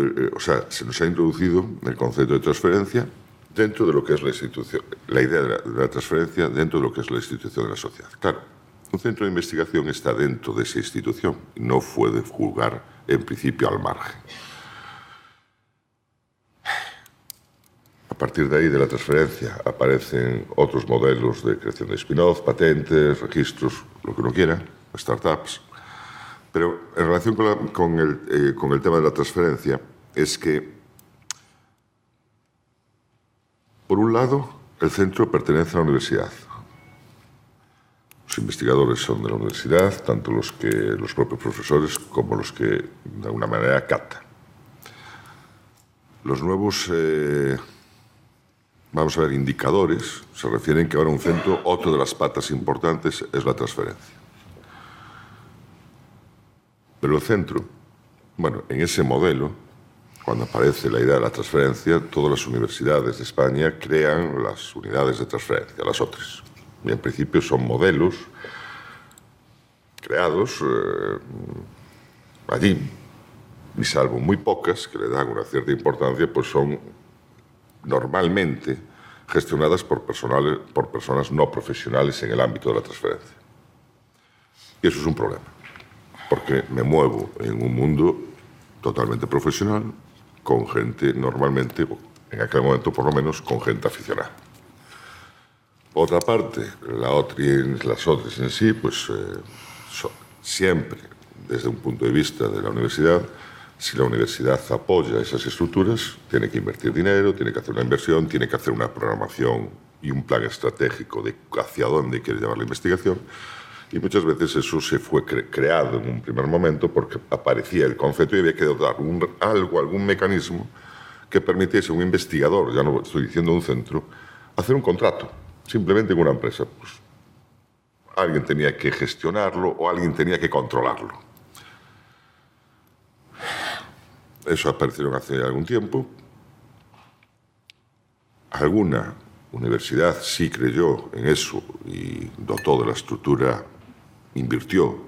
Speaker 4: se nos ha introducido el concepto de transferencia dentro de lo que es la institución, la idea de la transferencia dentro de lo que es la institución de la sociedad. Claro. Un centro de investigación está dentro de esa institución y no puede jugar, en principio, al margen. A partir de ahí, de la transferencia, aparecen otros modelos de creación de spin-off, patentes, registros, lo que uno quiera, startups. Pero en relación con el tema de la transferencia, es que, por un lado, el centro pertenece a la universidad. Los investigadores son de la universidad, tanto los propios profesores como los que, de alguna manera, captan. Los nuevos, vamos a ver, indicadores se refieren que ahora un centro, otra de las patas importantes es la transferencia. Pero el centro, bueno, en ese modelo, cuando aparece la idea de la transferencia, todas las universidades de España crean las unidades de transferencia, las otras. Y en principio son modelos creados allí, y salvo muy pocas que le dan una cierta importancia, pues son normalmente gestionadas por personas no profesionales en el ámbito de la transferencia. Y eso es un problema. porque me muevo en un mundo totalmente profesional, con gente normalmente, en aquel momento por lo menos, con gente aficionada. Otra parte, las otras en sí, pues siempre desde un punto de vista de la universidad, si la universidad apoya esas estructuras, tiene que invertir dinero, tiene que hacer una inversión, tiene que hacer una programación y un plan estratégico de hacia dónde quiere llevar la investigación. Y muchas veces eso se fue creado en un primer momento porque aparecía el concepto y había que dotar algún mecanismo que permitiese a un investigador, ya no estoy diciendo un centro, hacer un contrato, simplemente con una empresa. Pues, alguien tenía que gestionarlo o alguien tenía que controlarlo. Eso aparecieron hace algún tiempo. Alguna universidad sí creyó en eso y dotó de la estructura, invirtió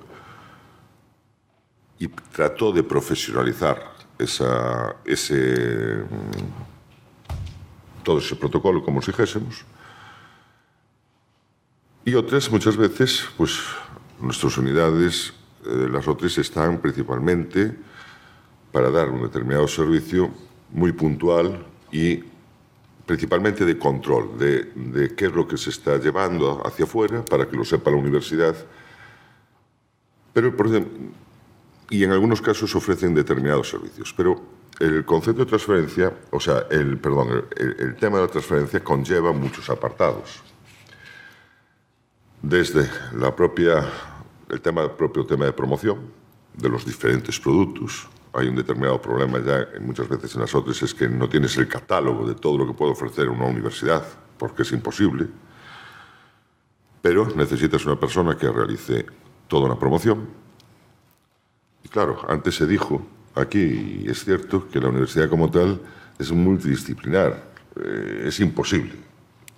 Speaker 4: y trató de profesionalizar todo ese protocolo, como si dijésemos. Y otras, muchas veces, pues nuestras unidades, las otras están principalmente para dar un determinado servicio muy puntual y principalmente de control, de qué es lo que se está llevando hacia afuera para que lo sepa la universidad. Pero, por ejemplo, y en algunos casos ofrecen determinados servicios. Pero el concepto de transferencia, o sea, el tema de la transferencia conlleva muchos apartados. Desde el propio tema de promoción de los diferentes productos. Hay un determinado problema ya, muchas veces en las otras, es que no tienes el catálogo de todo lo que puede ofrecer una universidad, porque es imposible. Pero necesitas una persona que realice toda una promoción. Y claro, antes se dijo aquí, y es cierto, que la universidad como tal es multidisciplinar, es imposible.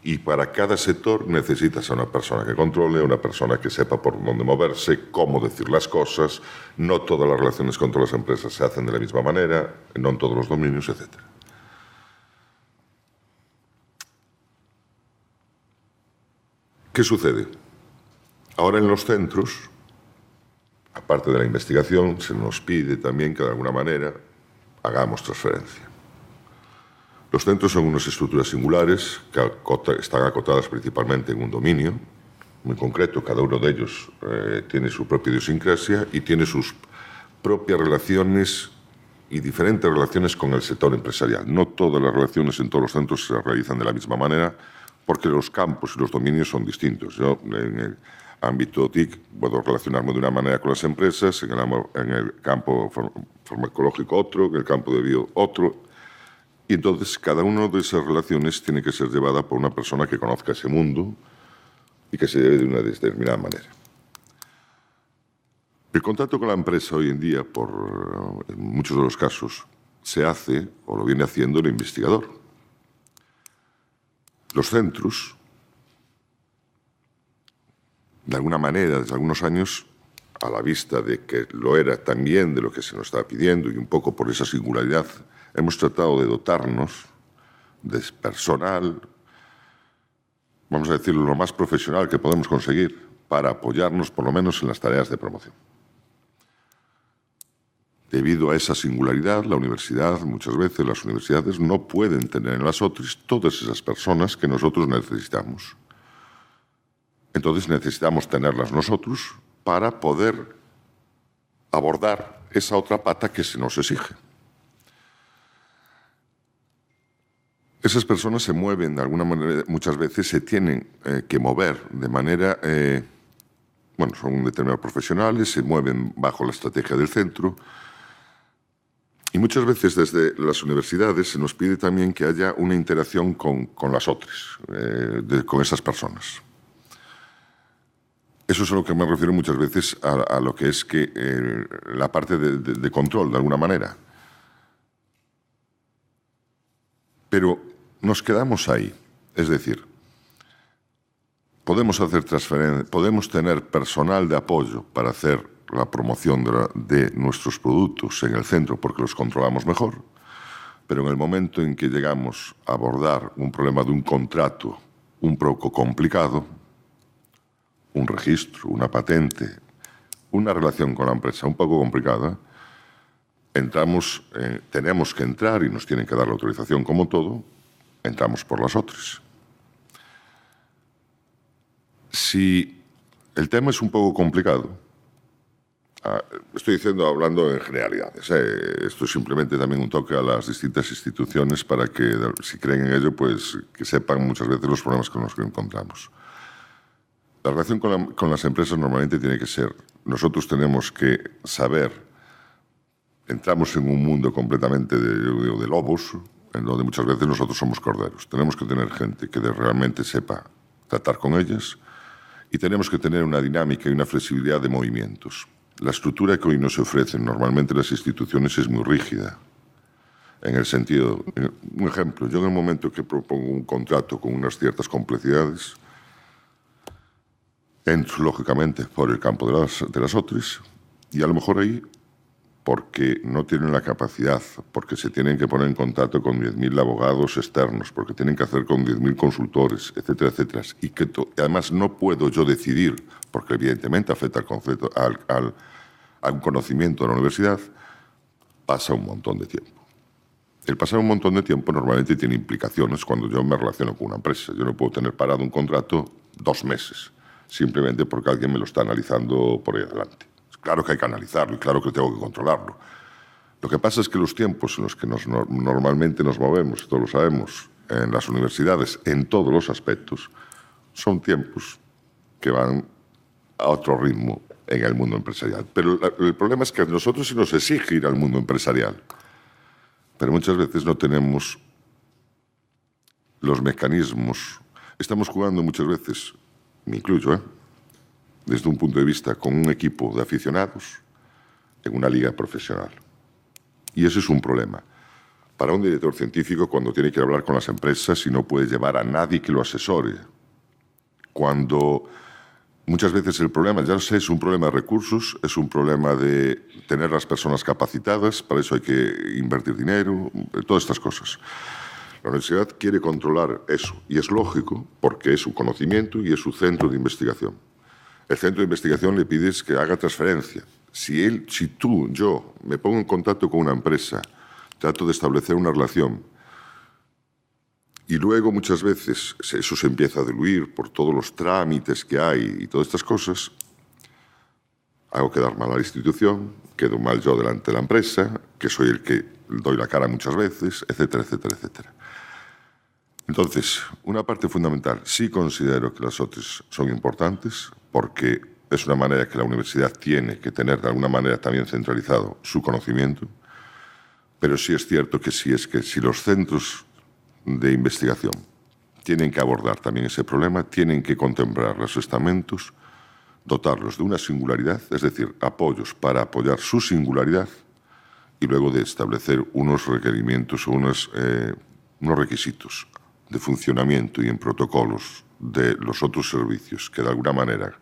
Speaker 4: Y para cada sector necesitas a una persona que controle, una persona que sepa por dónde moverse, cómo decir las cosas. No todas las relaciones con todas las empresas se hacen de la misma manera, no en todos los dominios, etc. ¿Qué sucede? Ahora en los centros, aparte de la investigación, se nos pide también que de alguna manera hagamos transferencia. Los centros son unas estructuras singulares que están acotadas principalmente en un dominio muy concreto. Cada uno de ellos tiene su propia idiosincrasia y tiene sus propias relaciones y diferentes relaciones con el sector empresarial. No todas las relaciones en todos los centros se realizan de la misma manera porque los campos y los dominios son distintos. Yo, en el ámbito TIC, puedo relacionarme de una manera con las empresas, en el campo farmacológico otro, en el campo de bio otro. Y entonces cada una de esas relaciones tiene que ser llevada por una persona que conozca ese mundo y que se lleve de una determinada manera. El contacto con la empresa hoy en día, en muchos de los casos, se hace o lo viene haciendo el investigador. Los centros, de alguna manera, desde algunos años, a la vista de que lo era también de lo que se nos estaba pidiendo y un poco por esa singularidad, hemos tratado de dotarnos de personal, vamos a decirlo, lo más profesional que podemos conseguir para apoyarnos por lo menos en las tareas de promoción. Debido a esa singularidad, la universidad, muchas veces las universidades no pueden tener en las otras todas esas personas que nosotros necesitamos. Entonces necesitamos tenerlas nosotros para poder abordar esa otra pata que se nos exige. Esas personas se mueven de alguna manera, muchas veces se tienen que mover de manera, son determinados profesionales, se mueven bajo la estrategia del centro y muchas veces desde las universidades se nos pide también que haya una interacción con las otras, con esas personas. Eso es a lo que me refiero muchas veces a lo que es la parte de control, de alguna manera. Pero nos quedamos ahí. Es decir, podemos hacer transferencia, podemos tener personal de apoyo para hacer la promoción de nuestros productos en el centro porque los controlamos mejor, pero en el momento en que llegamos a abordar un problema de un contrato un poco complicado, un registro, una patente, una relación con la empresa un poco complicada, tenemos que entrar y nos tienen que dar la autorización como todo, entramos por las otras. Si el tema es un poco complicado, estoy hablando en generalidades, esto es simplemente también un toque a las distintas instituciones para que, si creen en ello, pues que sepan muchas veces los problemas con los que encontramos. La relación con las empresas normalmente tiene que ser, nosotros tenemos que saber, entramos en un mundo completamente de lobos, en donde muchas veces nosotros somos corderos. Tenemos que tener gente que realmente sepa tratar con ellas y tenemos que tener una dinámica y una flexibilidad de movimientos. La estructura que hoy nos ofrecen normalmente las instituciones es muy rígida. En el sentido, un ejemplo, yo en el momento que propongo un contrato con unas ciertas complejidades, entro lógicamente por el campo de las otras y a lo mejor ahí, porque no tienen la capacidad, porque se tienen que poner en contacto con 10.000 abogados externos, porque tienen que hacer con 10.000 consultores, etcétera, etcétera. Y que además no puedo yo decidir, porque evidentemente afecta al concepto, al conocimiento de la universidad, pasa un montón de tiempo. El pasar un montón de tiempo normalmente tiene implicaciones cuando yo me relaciono con una empresa. Yo no puedo tener parado un contrato 2 meses, simplemente porque alguien me lo está analizando por ahí adelante. Claro que hay que analizarlo y claro que tengo que controlarlo. Lo que pasa es que los tiempos en los que normalmente nos movemos, todos lo sabemos, en las universidades, en todos los aspectos, son tiempos que van a otro ritmo en el mundo empresarial. Pero el problema es que a nosotros se nos exige ir al mundo empresarial, pero muchas veces no tenemos los mecanismos. Estamos jugando muchas veces, me incluyo, desde un punto de vista con un equipo de aficionados en una liga profesional. Y ese es un problema. Para un director científico, cuando tiene que hablar con las empresas y no puede llevar a nadie que lo asesore, cuando muchas veces el problema, ya sé, es un problema de recursos, es un problema de tener las personas capacitadas, para eso hay que invertir dinero, todas estas cosas. La universidad quiere controlar eso, y es lógico, porque es su conocimiento y es su centro de investigación. El centro de investigación le pides que haga transferencia. Si yo me pongo en contacto con una empresa, trato de establecer una relación y luego muchas veces eso se empieza a diluir por todos los trámites que hay y todas estas cosas, hago quedar mal a la institución, quedo mal yo delante de la empresa, que soy el que doy la cara muchas veces, etcétera, etcétera, etcétera. Entonces, una parte fundamental, sí considero que las otras son importantes porque es una manera que la universidad tiene que tener de alguna manera también centralizado su conocimiento, pero sí es cierto que si los centros de investigación tienen que abordar también ese problema, tienen que contemplar los estamentos, dotarlos de una singularidad, es decir, apoyos para apoyar su singularidad y luego de establecer unos requerimientos o unos requisitos de funcionamiento y en protocolos de los otros servicios que de alguna manera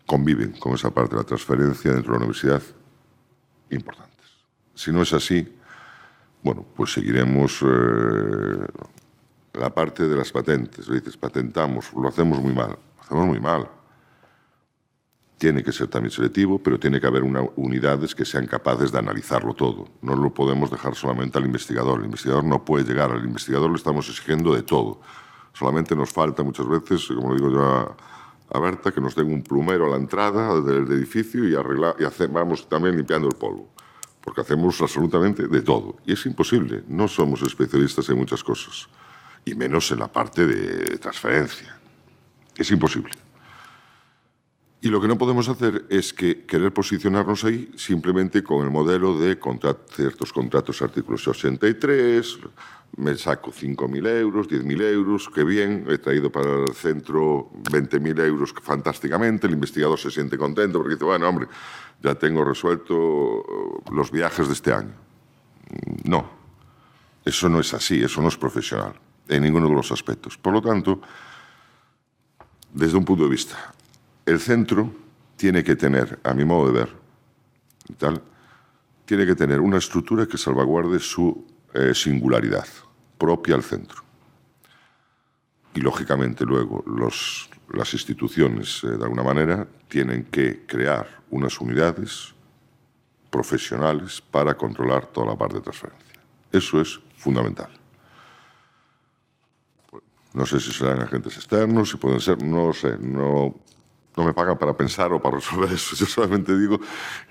Speaker 4: conviven con esa parte de la transferencia dentro de la universidad, importantes. Si no es así, bueno, pues seguiremos la parte de las patentes. Dices, patentamos, lo hacemos muy mal. Lo hacemos muy mal. Tiene que ser también selectivo, pero tiene que haber unidades que sean capaces de analizarlo todo. No lo podemos dejar solamente al investigador. El investigador no puede llegar. Al investigador le estamos exigiendo de todo. Solamente nos falta muchas veces, como le digo yo a Berta, que nos den un plumero a la entrada del edificio y vamos también limpiando el polvo. Porque hacemos absolutamente de todo. Y es imposible. No somos especialistas en muchas cosas. Y menos en la parte de transferencia. Es imposible. Y lo que no podemos hacer es querer posicionarnos ahí simplemente con el modelo de ciertos contratos artículos 83, me saco 5.000 euros, 10.000 euros, qué bien, he traído para el centro 20.000 euros fantásticamente, el investigador se siente contento porque dice, bueno, hombre, ya tengo resuelto los viajes de este año. No, eso no es así, eso no es profesional en ninguno de los aspectos. Por lo tanto, desde un punto de vista, el centro tiene que tener, a mi modo de ver, tiene que tener una estructura que salvaguarde su singularidad propia al centro. Y, lógicamente, luego las instituciones, de alguna manera, tienen que crear unas unidades profesionales para controlar toda la parte de transferencia. Eso es fundamental. No sé si serán agentes externos, si pueden ser, no lo sé. No me pagan para pensar o para resolver eso. Yo solamente digo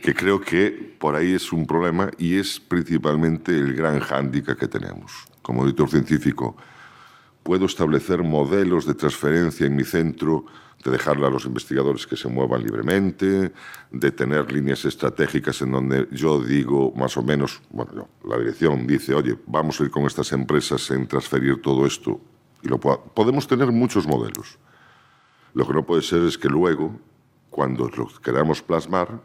Speaker 4: que creo que por ahí es un problema y es principalmente el gran hándicap que tenemos. Como director científico, puedo establecer modelos de transferencia en mi centro, de dejarle a los investigadores que se muevan libremente, de tener líneas estratégicas en donde yo digo más o menos, bueno, la dirección dice, oye, vamos a ir con estas empresas en transferir todo esto. Y podemos tener muchos modelos. Lo que no puede ser es que luego, cuando lo queramos plasmar,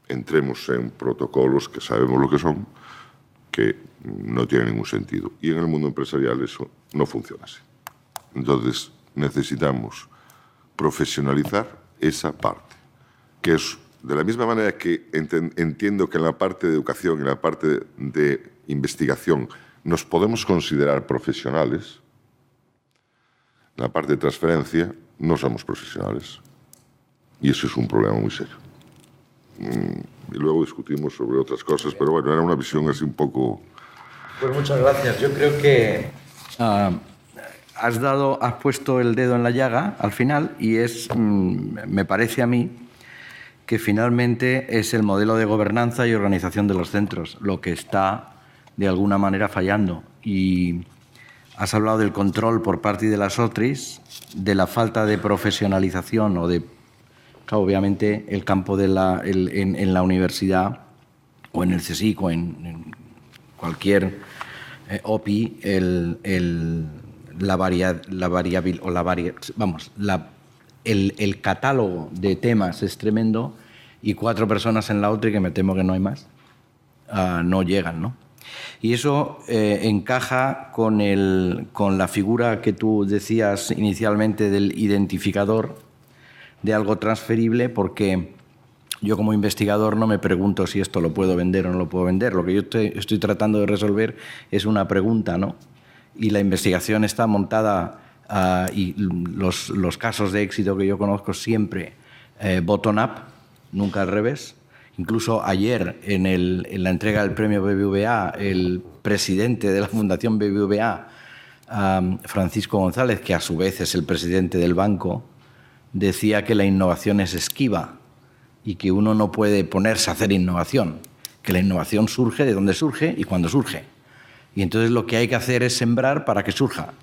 Speaker 4: entremos en protocolos que sabemos lo que son, que no tienen ningún sentido. Y en el mundo empresarial eso no funciona así. Entonces, necesitamos profesionalizar esa parte, que es de la misma manera que entiendo que en la parte de educación y en la parte de investigación nos podemos considerar profesionales, en la parte de transferencia no somos profesionales. Y eso es un problema muy serio. Y luego discutimos sobre otras cosas, pero bueno, era una visión así un poco...
Speaker 1: Pues muchas gracias. Yo creo que has puesto el dedo en la llaga al final y me parece a mí que finalmente es el modelo de gobernanza y organización de los centros lo que está de alguna manera fallando. Y has hablado del control por parte de las OTRIs, de la falta de profesionalización o de, claro, obviamente, el campo en la universidad o en el CSIC o en cualquier OPI, el catálogo de temas es tremendo y 4 personas en la OTRI, que me temo que no hay más, no llegan, ¿no? Y eso encaja con la figura que tú decías inicialmente del identificador de algo transferible, porque yo como investigador no me pregunto si esto lo puedo vender o no lo puedo vender. Lo que yo estoy tratando de resolver es una pregunta, ¿no? Y la investigación está montada, y los casos de éxito que yo conozco siempre bottom-up, nunca al revés. Incluso ayer, en la entrega del premio BBVA, el presidente de la Fundación BBVA, Francisco González, que a su vez es el presidente del banco, decía que la innovación es esquiva y que uno no puede ponerse a hacer innovación, que la innovación surge de donde surge y cuando surge. Y entonces lo que hay que hacer es sembrar para que surja.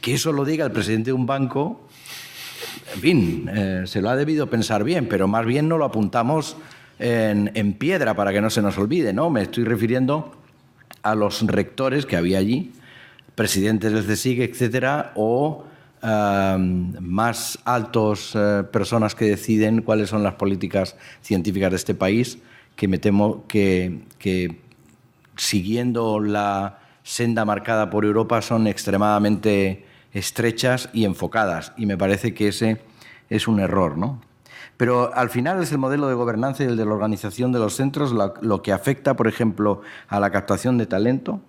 Speaker 1: Que eso lo diga el presidente de un banco, en fin, se lo ha debido pensar bien, pero más bien no lo apuntamos en piedra para que no se nos olvide, ¿no? Me estoy refiriendo a los rectores que había allí, presidentes del CSIC, etcétera, o más altos personas que deciden cuáles son las políticas científicas de este país, que me temo que siguiendo la senda marcada por Europa son extremadamente estrechas y enfocadas, y me parece que ese es un error, ¿no? Pero al final es el modelo de gobernanza y el de la organización de los centros lo que afecta, por ejemplo, a la captación de talento,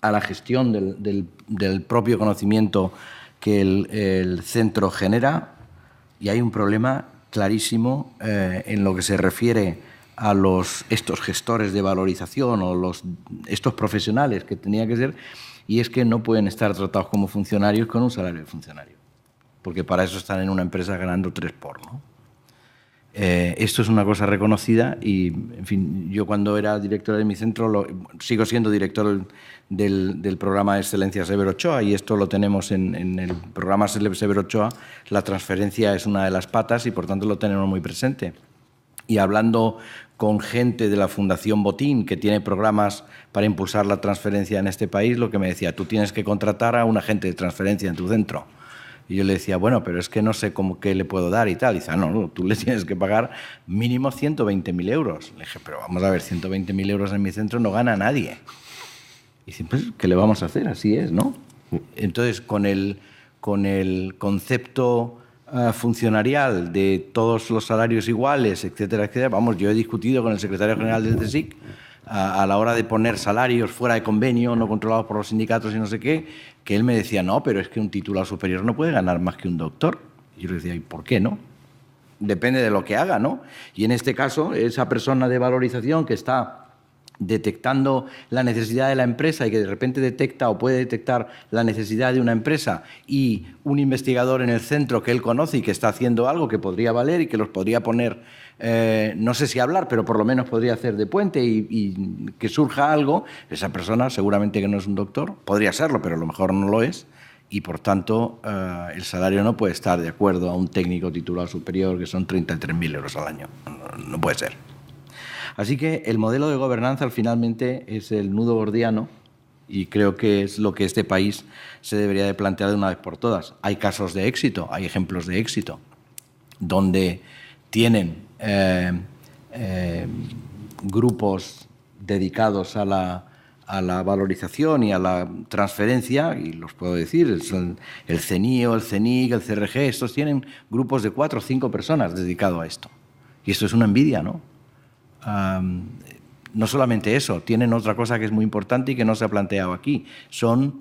Speaker 1: a la gestión del propio conocimiento que el centro genera, y hay un problema clarísimo en lo que se refiere a estos gestores de valorización o estos profesionales que tenía que ser, y es que no pueden estar tratados como funcionarios con un salario de funcionario, porque para eso están en una empresa ganando 3 por, ¿no? Esto es una cosa reconocida y, en fin, yo cuando era director de mi centro, sigo siendo director del programa de excelencia Severo Ochoa, y esto lo tenemos en el programa Severo Ochoa. La transferencia es una de las patas y, por tanto, lo tenemos muy presente. Y hablando con gente de la Fundación Botín, que tiene programas para impulsar la transferencia en este país, lo que me decía, tú tienes que contratar a un agente de transferencia en tu centro. Y yo le decía, bueno, pero es que no sé qué le puedo dar y tal. Y dice, no, tú le tienes que pagar mínimo 120.000 euros. Le dije, pero vamos a ver, 120.000 euros en mi centro no gana nadie. Y dice, pues, ¿qué le vamos a hacer? Así es, ¿no? Entonces, con el concepto funcionarial de todos los salarios iguales, etcétera, etcétera, vamos, yo he discutido con el secretario general del CSIC a la hora de poner salarios fuera de convenio, no controlados por los sindicatos y no sé qué, que él me decía, no, pero es que un titulado superior no puede ganar más que un doctor. Y yo le decía, ¿y por qué no? Depende de lo que haga, ¿no? Y en este caso, esa persona de valorización que está detectando la necesidad de la empresa y que de repente detecta o puede detectar la necesidad de una empresa, y un investigador en el centro que él conoce y que está haciendo algo que podría valer y que los podría poner, no sé si hablar, pero por lo menos podría hacer de puente y que surja algo, esa persona seguramente que no es un doctor, podría serlo, pero a lo mejor no lo es, y por tanto el salario no puede estar de acuerdo a un técnico titulado superior que son 33.000 euros al año. No puede ser. Así que el modelo de gobernanza finalmente es el nudo gordiano y creo que es lo que este país se debería de plantear de una vez por todas. Hay casos de éxito, hay ejemplos de éxito, donde tienen grupos dedicados a la valorización y a la transferencia, y los puedo decir, son el CENIO, el CENIC, el CRG, estos tienen grupos de 4 o 5 personas dedicados a esto. Y esto es una envidia, ¿no? No solamente eso, tienen otra cosa que es muy importante y que no se ha planteado aquí,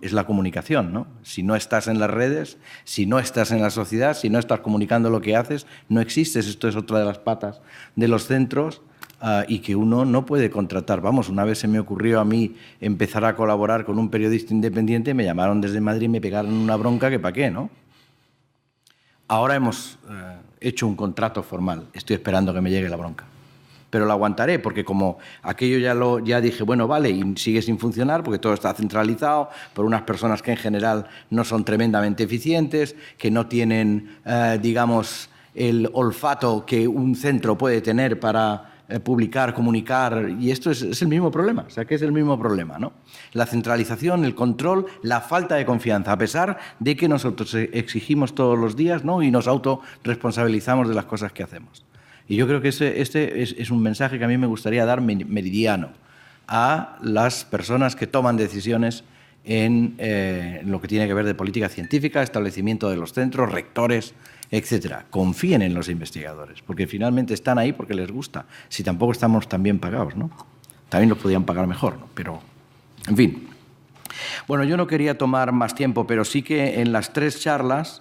Speaker 1: es la comunicación, ¿no? Si no estás en las redes, si no estás en la sociedad, si no estás comunicando lo que haces, no existes. Esto es otra de las patas de los centros y que uno no puede contratar. Vamos, una vez se me ocurrió a mí empezar a colaborar con un periodista independiente, me llamaron desde Madrid y me pegaron una bronca que para qué, ¿no? Ahora hemos hecho un contrato formal, estoy esperando que me llegue la bronca. Pero lo aguantaré, porque como aquello ya dije, bueno, vale, y sigue sin funcionar, porque todo está centralizado por unas personas que en general no son tremendamente eficientes, que no tienen, digamos, el olfato que un centro puede tener para publicar, comunicar, y esto es el mismo problema, o sea, que es el mismo problema, ¿no? La centralización, el control, la falta de confianza, a pesar de que nosotros exigimos todos los días, ¿no? Y nos autorresponsabilizamos de las cosas que hacemos. Y yo creo que este es un mensaje que a mí me gustaría dar meridiano a las personas que toman decisiones en lo que tiene que ver de política científica, establecimiento de los centros, rectores, etcétera. Confíen en los investigadores, porque finalmente están ahí porque les gusta. Si tampoco estamos tan bien pagados, ¿no? También los podían pagar mejor, ¿no? Pero, en fin. Bueno, yo no quería tomar más tiempo, pero sí que en las 3 charlas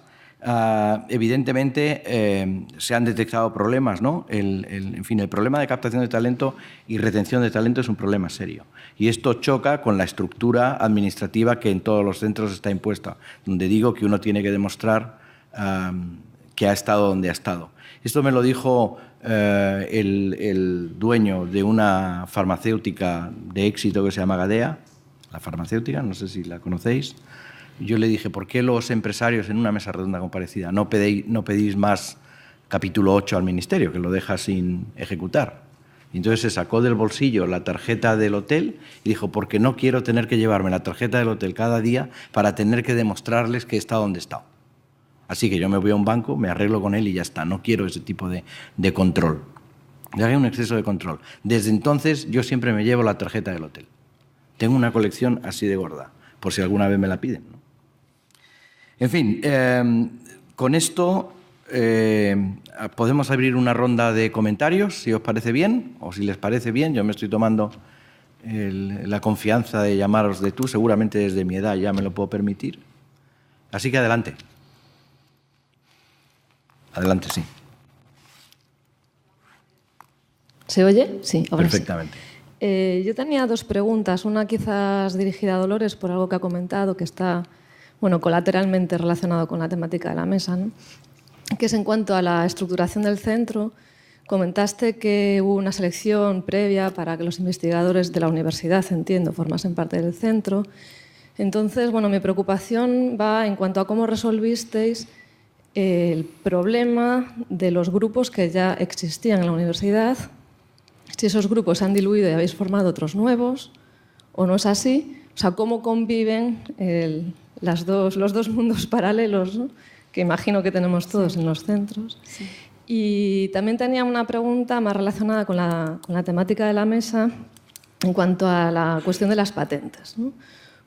Speaker 1: evidentemente se han detectado problemas, ¿no? En fin, el problema de captación de talento y retención de talento es un problema serio. Y esto choca con la estructura administrativa que en todos los centros está impuesta, donde digo que uno tiene que demostrar que ha estado donde ha estado. Esto me lo dijo el dueño de una farmacéutica de éxito que se llama Gadea, la farmacéutica, no sé si la conocéis. Yo le dije, ¿por qué los empresarios en una mesa redonda comparecida no pedís más capítulo 8 al ministerio, que lo deja sin ejecutar? Y entonces se sacó del bolsillo la tarjeta del hotel y dijo, porque no quiero tener que llevarme la tarjeta del hotel cada día para tener que demostrarles que he estado donde he estado. Así que yo me voy a un banco, me arreglo con él y ya está. No quiero ese tipo de control. Ya hay un exceso de control. Desde entonces yo siempre me llevo la tarjeta del hotel. Tengo una colección así de gorda, por si alguna vez me la piden, ¿no? En fin, con esto podemos abrir una ronda de comentarios, si os parece bien, o si les parece bien. Yo me estoy tomando la confianza de llamaros de tú, seguramente desde mi edad ya me lo puedo permitir. Así que adelante. Adelante, sí.
Speaker 2: ¿Se oye? Sí, ahora
Speaker 1: perfectamente.
Speaker 2: Sí. Yo tenía 2 preguntas, una quizás dirigida a Dolores por algo que ha comentado, que está colateralmente relacionado con la temática de la mesa, ¿no? Que es en cuanto a la estructuración del centro. Comentaste que hubo una selección previa para que los investigadores de la universidad, entiendo, formasen parte del centro. Entonces, mi preocupación va en cuanto a cómo resolvisteis el problema de los grupos que ya existían en la universidad, si esos grupos se han diluido y habéis formado otros nuevos, o no es así. O sea, cómo conviven los dos mundos paralelos, ¿no? Que imagino que tenemos todos en los centros.
Speaker 3: Sí.
Speaker 2: Y también tenía una pregunta más relacionada con la temática de la mesa en cuanto a la cuestión de las patentes, ¿no?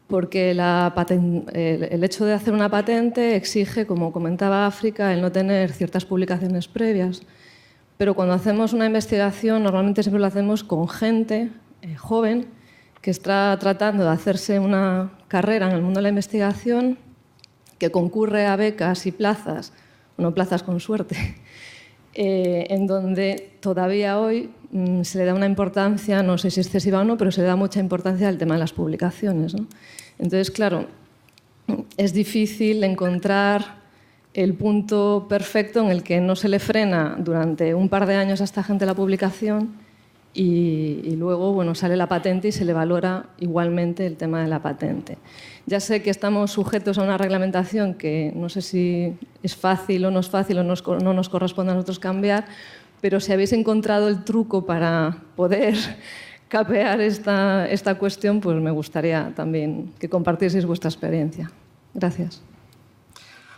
Speaker 2: Porque el hecho de hacer una patente exige, como comentaba África, el no tener ciertas publicaciones previas. Pero cuando hacemos una investigación, normalmente siempre lo hacemos con gente joven que está tratando de hacerse una carrera en el mundo de la investigación, que concurre a becas y plazas, bueno, plazas con suerte, en donde todavía hoy se le da una importancia, no sé si excesiva o no, pero se le da mucha importancia al tema de las publicaciones, ¿no? Entonces, claro, es difícil encontrar el punto perfecto en el que no se le frena durante un par de años a esta gente la publicación y luego, bueno, sale la patente y se le valora igualmente el tema de la patente. Ya sé que estamos sujetos a una reglamentación que no sé si es fácil o no es fácil o no nos corresponde a nosotros cambiar, pero si habéis encontrado el truco para poder capear esta cuestión, pues me gustaría también que compartieseis vuestra experiencia. Gracias.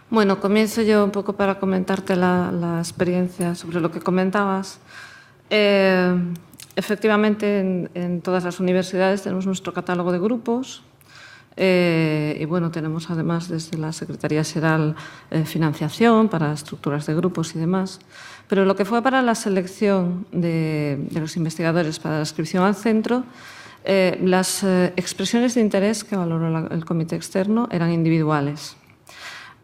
Speaker 2: Bueno, comienzo yo un poco para comentarte la experiencia sobre lo que comentabas. Efectivamente, en todas las universidades tenemos nuestro catálogo de grupos y bueno, tenemos además desde la Secretaría Xeral financiación para estructuras de grupos y demás. Pero lo que fue para la selección de los investigadores para la inscripción al centro, las expresiones de interés que valoró el comité externo eran individuales.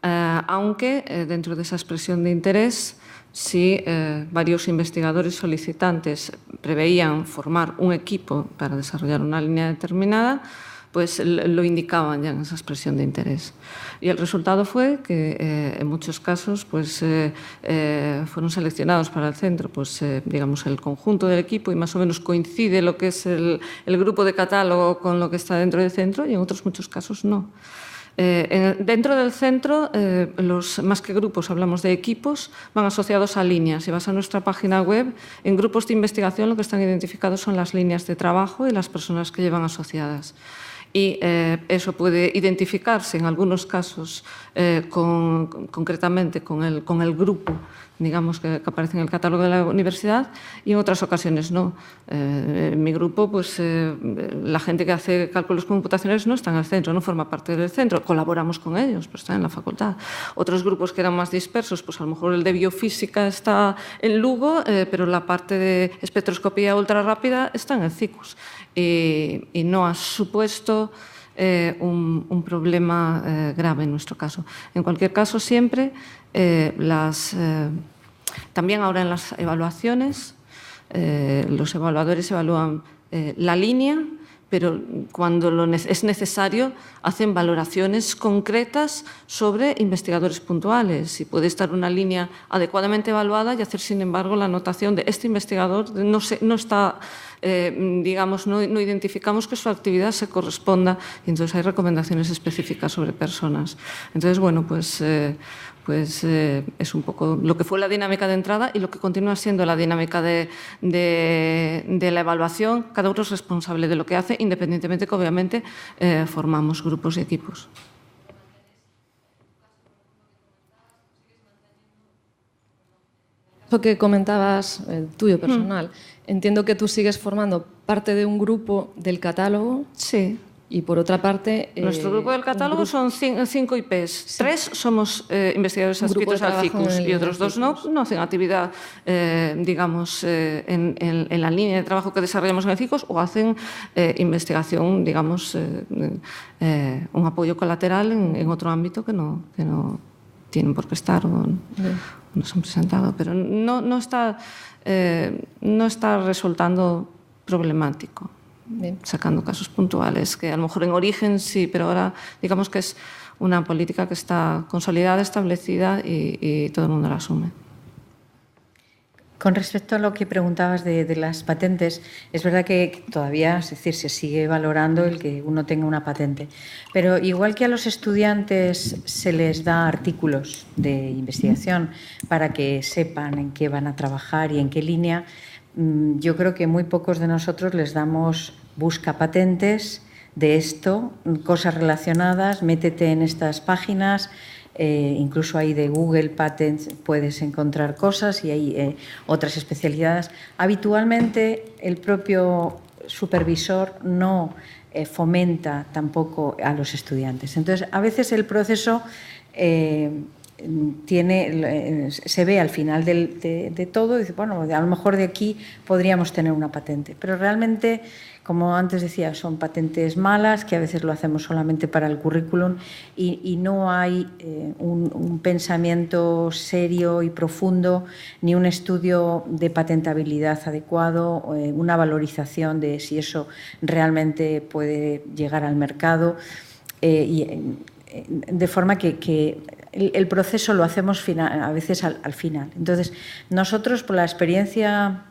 Speaker 2: Aunque dentro de esa expresión de interés, si varios investigadores solicitantes preveían formar un equipo para desarrollar una línea determinada, pues lo indicaban ya en esa expresión de interés. Y el resultado fue que en muchos casos pues, fueron seleccionados para el centro pues, digamos, el conjunto del equipo y más o menos coincide lo que es el grupo de catálogo con lo que está dentro del centro y en otros muchos casos no. Dentro del centro, más que grupos, hablamos de equipos, van asociados a líneas. Si vas a nuestra página web, en grupos de investigación lo que están identificados son las líneas de trabajo y las personas que llevan asociadas. Y eso puede identificarse en algunos casos concretamente con el grupo, digamos, que aparece en el catálogo de la universidad y en otras ocasiones no. En mi grupo, pues la gente que hace cálculos computacionales no está en el centro, no forma parte del centro, colaboramos con ellos, pero está en la facultad. Otros grupos que eran más dispersos, pues a lo mejor el de biofísica está en Lugo, pero la parte de espectroscopía ultra rápida está en el CICUS. Y no ha supuesto un problema grave en nuestro caso. En cualquier caso, siempre también ahora en las evaluaciones, los evaluadores evalúan la línea, pero cuando es necesario hacen valoraciones concretas sobre investigadores puntuales y puede estar una línea adecuadamente evaluada y hacer, sin embargo, la anotación de este investigador no está, digamos, no identificamos que su actividad se corresponda y entonces hay recomendaciones específicas sobre personas. Entonces, bueno, pues es un poco lo que fue la dinámica de entrada y lo que continúa siendo la dinámica de la evaluación. Cada uno es responsable de lo que hace, independientemente que obviamente formamos grupos y equipos. Lo que comentabas, el tuyo personal, entiendo que tú sigues formando parte de un grupo del catálogo. Sí. Y por otra parte... Nuestro grupo del catálogo son 5 IPs. Sí. 3 somos investigadores adscritos al CICUS y otros 2 no hacen actividad, digamos, en la línea de trabajo que desarrollamos en el CICUS o hacen investigación, digamos, un apoyo colateral en otro ámbito que no tienen por qué estar o no se han presentado. Pero no está resultando problemático. Bien. Sacando casos puntuales, que a lo mejor en origen sí, pero ahora digamos que es una política que está consolidada, establecida y todo el mundo la asume.
Speaker 3: Con respecto a lo que preguntabas de las patentes, es verdad que todavía, es decir, se sigue valorando el que uno tenga una patente, pero igual que a los estudiantes se les da artículos de investigación para que sepan en qué van a trabajar y en qué línea, yo creo que muy pocos de nosotros les damos busca patentes de esto, cosas relacionadas, métete en estas páginas, incluso ahí de Google Patents puedes encontrar cosas y hay otras especialidades. Habitualmente el propio supervisor no fomenta tampoco a los estudiantes. Entonces, a veces el proceso se ve al final de todo y dice, bueno, a lo mejor de aquí podríamos tener una patente, pero realmente como antes decía, son patentes malas, que a veces lo hacemos solamente para el currículum y no hay un pensamiento serio y profundo, ni un estudio de patentabilidad adecuado, una valorización de si eso realmente puede llegar al mercado. De forma que el proceso lo hacemos a veces al final. Entonces, nosotros, por la experiencia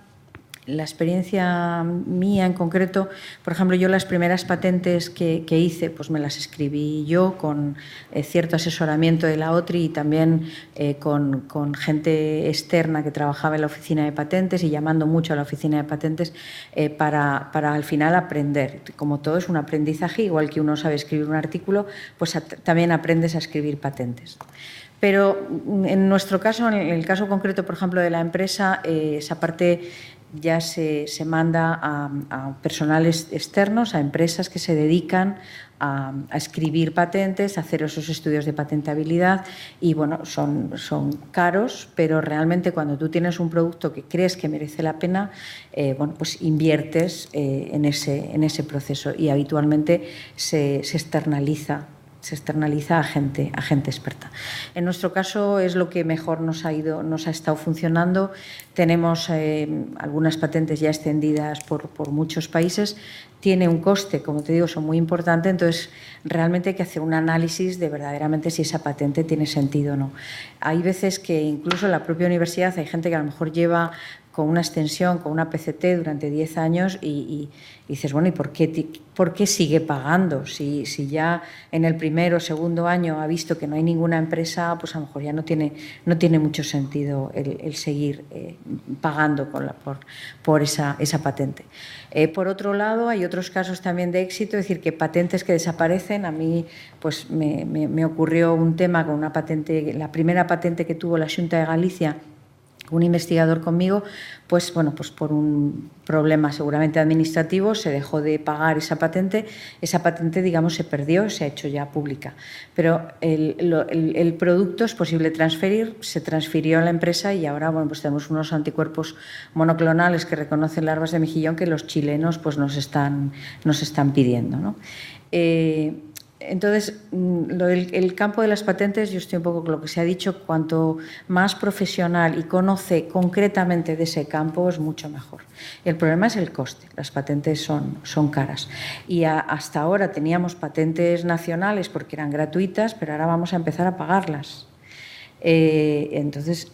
Speaker 3: mía en concreto, por ejemplo, yo las primeras patentes que hice, pues me las escribí yo con cierto asesoramiento de la OTRI y también con gente externa que trabajaba en la oficina de patentes y llamando mucho a la oficina de patentes para al final aprender. Como todo es un aprendizaje, igual que uno sabe escribir un artículo, pues también aprendes a escribir patentes. Pero en nuestro caso, en el caso concreto, por ejemplo, de la empresa, esa parte ya se manda a personales externos, a empresas que se dedican a escribir patentes, a hacer esos estudios de patentabilidad y, bueno, son caros, pero realmente cuando tú tienes un producto que crees que merece la pena, bueno, pues inviertes en ese proceso y habitualmente se externaliza a gente experta. En nuestro caso es lo que mejor nos ha estado funcionando. Tenemos algunas patentes ya extendidas por muchos países. Tiene un coste, como te digo, son muy importantes, entonces realmente hay que hacer un análisis de verdaderamente si esa patente tiene sentido o no. Hay veces que incluso en la propia universidad hay gente que a lo mejor lleva con una extensión, con una PCT durante 10 años y dices, bueno, ¿y por qué sigue pagando? Si ya en el primero o segundo año ha visto que no hay ninguna empresa, pues a lo mejor ya no tiene mucho sentido el seguir pagando por esa patente. Por otro lado, hay otros casos también de éxito, es decir, que patentes que desaparecen. A mí pues me ocurrió un tema con una patente, la primera patente que tuvo la Xunta de Galicia, un investigador conmigo, pues bueno, pues por un problema seguramente administrativo se dejó de pagar esa patente, digamos, se perdió, se ha hecho ya pública, pero el producto es posible transferir, se transfirió a la empresa y ahora, bueno, pues tenemos unos anticuerpos monoclonales que reconocen larvas de mejillón que los chilenos pues nos están pidiendo, ¿no? Entonces, el campo de las patentes, yo estoy un poco con lo que se ha dicho, cuanto más profesional y conoce concretamente de ese campo es mucho mejor. El problema es el coste, las patentes son caras. Y hasta ahora teníamos patentes nacionales porque eran gratuitas, pero ahora vamos a empezar a pagarlas. Entonces,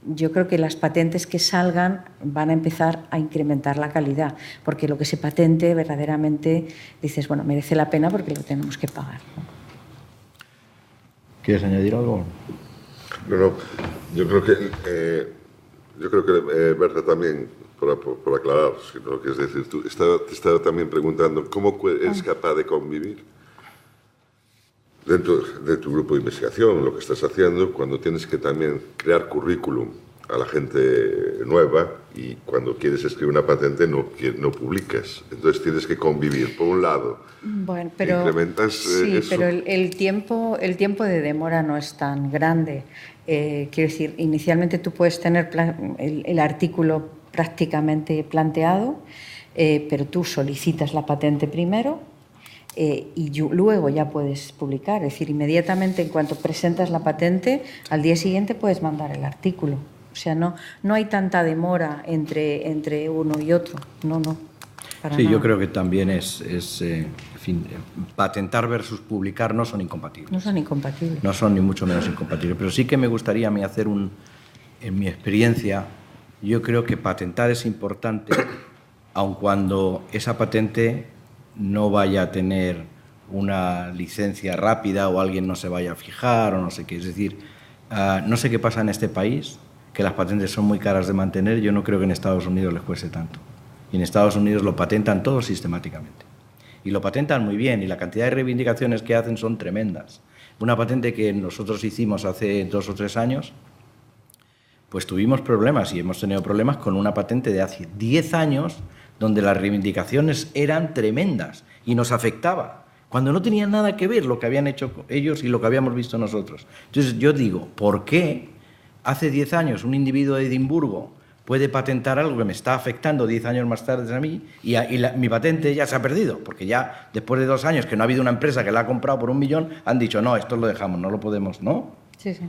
Speaker 3: yo creo que las patentes que salgan van a empezar a incrementar la calidad, porque lo que se patente verdaderamente dices, bueno, merece la pena porque lo tenemos que pagar, ¿no?
Speaker 1: ¿Quieres añadir algo?
Speaker 4: No, yo creo que Berta también, por aclarar, si no lo quieres decir tú, te estaba también preguntando cómo eres capaz de convivir dentro de tu grupo de investigación, lo que estás haciendo, cuando tienes que también crear currículum a la gente nueva y cuando quieres escribir una patente no publicas. Entonces tienes que convivir, por un lado.
Speaker 3: Bueno, pero
Speaker 4: incrementas
Speaker 3: sí,
Speaker 4: eso.
Speaker 3: pero el tiempo de demora no es tan grande. Quiero decir, inicialmente tú puedes tener el artículo prácticamente planteado, pero tú solicitas la patente primero. Y luego ya puedes publicar, es decir, inmediatamente en cuanto presentas la patente, al día siguiente puedes mandar el artículo. O sea, no hay tanta demora entre uno y otro, no.
Speaker 1: Sí, yo creo que también en fin, patentar versus publicar no son incompatibles.
Speaker 3: No son incompatibles.
Speaker 1: No son ni mucho menos incompatibles, pero sí que me gustaría a mí hacer en mi experiencia, yo creo que patentar es importante, aun cuando esa patente no vaya a tener una licencia rápida o alguien no se vaya a fijar o no sé qué. Es decir, no sé qué pasa en este país, que las patentes son muy caras de mantener. Yo no creo que en Estados Unidos les cueste tanto. Y en Estados Unidos lo patentan todo sistemáticamente. Y lo patentan muy bien y la cantidad de reivindicaciones que hacen son tremendas. Una patente que nosotros hicimos hace 2 o 3 años, pues tuvimos problemas y hemos tenido problemas con una patente de hace 10 años donde las reivindicaciones eran tremendas y nos afectaba, cuando no tenía nada que ver lo que habían hecho ellos y lo que habíamos visto nosotros. Entonces yo digo, ¿por qué hace 10 años un individuo de Edimburgo puede patentar algo que me está afectando 10 años más tarde a mí y mi patente ya se ha perdido, porque ya después de 2 años que no ha habido una empresa que la ha comprado por 1 millón, han dicho, no, esto lo dejamos, no lo podemos, ¿no?
Speaker 3: Sí, sí.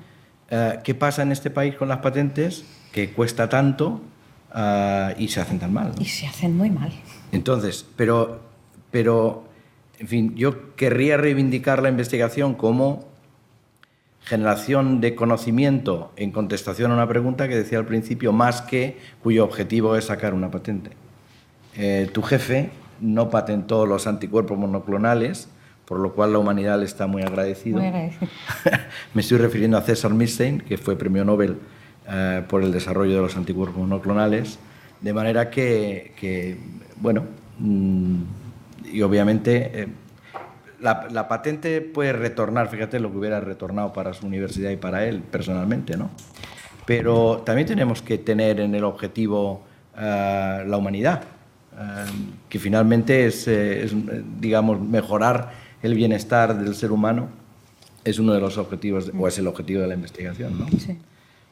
Speaker 1: ¿Qué pasa en este país con las patentes? Que cuesta tanto y se hacen tan mal, ¿no?
Speaker 3: Y se hacen muy mal.
Speaker 1: Entonces, pero, en fin, yo querría reivindicar la investigación como generación de conocimiento en contestación a una pregunta que decía al principio, más que cuyo objetivo es sacar una patente. Tu jefe no patentó los anticuerpos monoclonales, por lo cual la humanidad le está muy agradecido.
Speaker 3: Muy agradecido.
Speaker 1: Me estoy refiriendo a César Milstein, que fue premio Nobel por el desarrollo de los anticuerpos monoclonales, de manera que bueno, y obviamente la patente puede retornar, fíjate lo que hubiera retornado para su universidad y para él personalmente, ¿no? Pero también tenemos que tener en el objetivo la humanidad, que finalmente es, digamos, mejorar el bienestar del ser humano, es uno de los objetivos, o es el objetivo de la investigación, ¿no?
Speaker 3: Sí.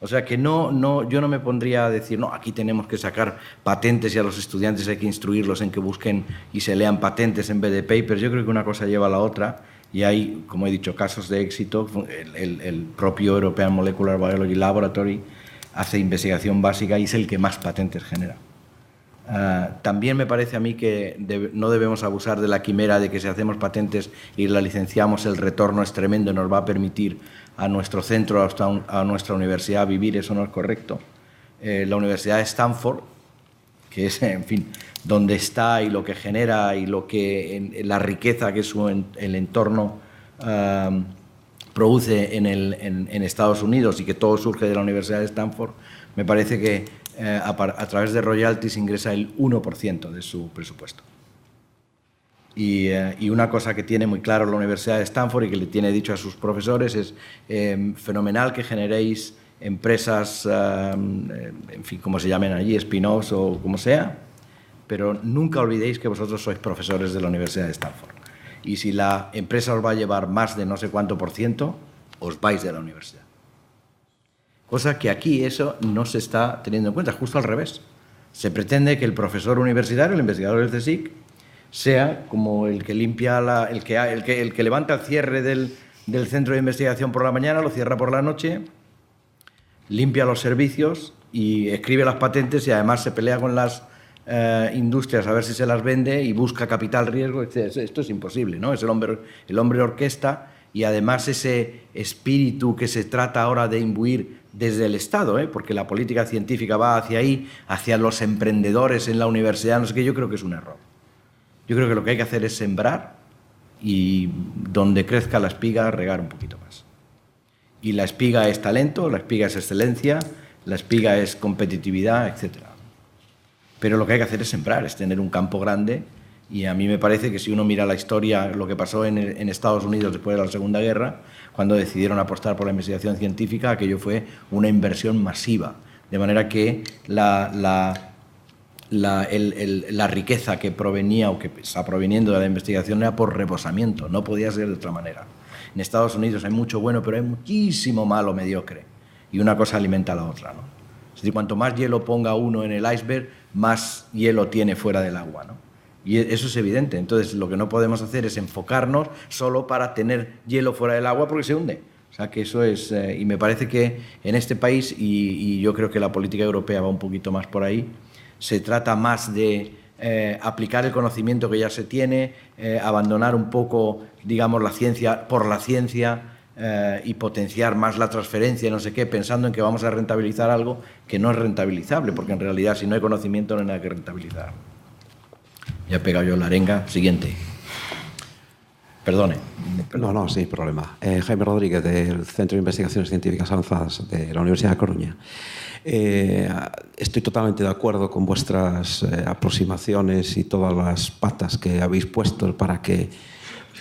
Speaker 1: O sea que yo no me pondría a decir, no, aquí tenemos que sacar patentes y a los estudiantes hay que instruirlos en que busquen y se lean patentes en vez de papers. Yo creo que una cosa lleva a la otra y hay, como he dicho, casos de éxito. El propio European Molecular Biology Laboratory hace investigación básica y es el que más patentes genera. También me parece a mí que no debemos abusar de la quimera de que si hacemos patentes y las licenciamos el retorno es tremendo y nos va a permitir a nuestro centro, a nuestra universidad vivir. Eso no es correcto. La Universidad de Stanford, que es, en fin, donde está y lo que genera y la riqueza que el entorno produce en Estados Unidos y que todo surge de la Universidad de Stanford, me parece que a través de royalties ingresa el 1% de su presupuesto. Y una cosa que tiene muy claro la Universidad de Stanford y que le tiene dicho a sus profesores es fenomenal que generéis empresas, en fin, como se llamen allí, spin-offs o como sea, pero nunca olvidéis que vosotros sois profesores de la Universidad de Stanford. Y si la empresa os va a llevar más de no sé cuánto %, os vais de la universidad. Cosa que aquí eso no se está teniendo en cuenta, justo al revés. Se pretende que el profesor universitario, el investigador del CSIC, sea como el que limpia, el que levanta el cierre del centro de investigación por la mañana, lo cierra por la noche, limpia los servicios y escribe las patentes y además se pelea con las industrias a ver si se las vende y busca capital riesgo. Esto es imposible, ¿no? Es el hombre orquesta y además ese espíritu que se trata ahora de imbuir desde el Estado, porque la política científica va hacia ahí, hacia los emprendedores en la universidad, no sé qué, yo creo que es un error. Yo creo que lo que hay que hacer es sembrar y donde crezca la espiga, regar un poquito más. Y la espiga es talento, la espiga es excelencia, la espiga es competitividad, etc. Pero lo que hay que hacer es sembrar, es tener un campo grande y a mí me parece que si uno mira la historia, lo que pasó en Estados Unidos después de la Segunda Guerra, cuando decidieron apostar por la investigación científica, aquello fue una inversión masiva. De manera que la riqueza que provenía o que está proveniendo de la investigación era por reposamiento, no podía ser de otra manera. En Estados Unidos hay mucho bueno, pero hay muchísimo malo mediocre y una cosa alimenta a la otra, ¿no? Es decir, cuanto más hielo ponga uno en el iceberg, más hielo tiene fuera del agua, ¿no? Y eso es evidente. Entonces, lo que no podemos hacer es enfocarnos solo para tener hielo fuera del agua porque se hunde. O sea, que eso es... y me parece que en este país, y yo creo que la política europea va un poquito más por ahí, se trata más de aplicar el conocimiento que ya se tiene, abandonar un poco, digamos, la ciencia por la ciencia y potenciar más la transferencia, no sé qué, pensando en que vamos a rentabilizar algo que no es rentabilizable, porque en realidad si no hay conocimiento no hay nada que rentabilizar. Ya he pegado yo la arenga. Siguiente. Perdone.
Speaker 5: No, sin problema. Jaime Rodríguez, del Centro de Investigaciones Científicas Avanzadas de la Universidad de Coruña. Estoy totalmente de acuerdo con vuestras aproximaciones y todas las patas que habéis puesto para que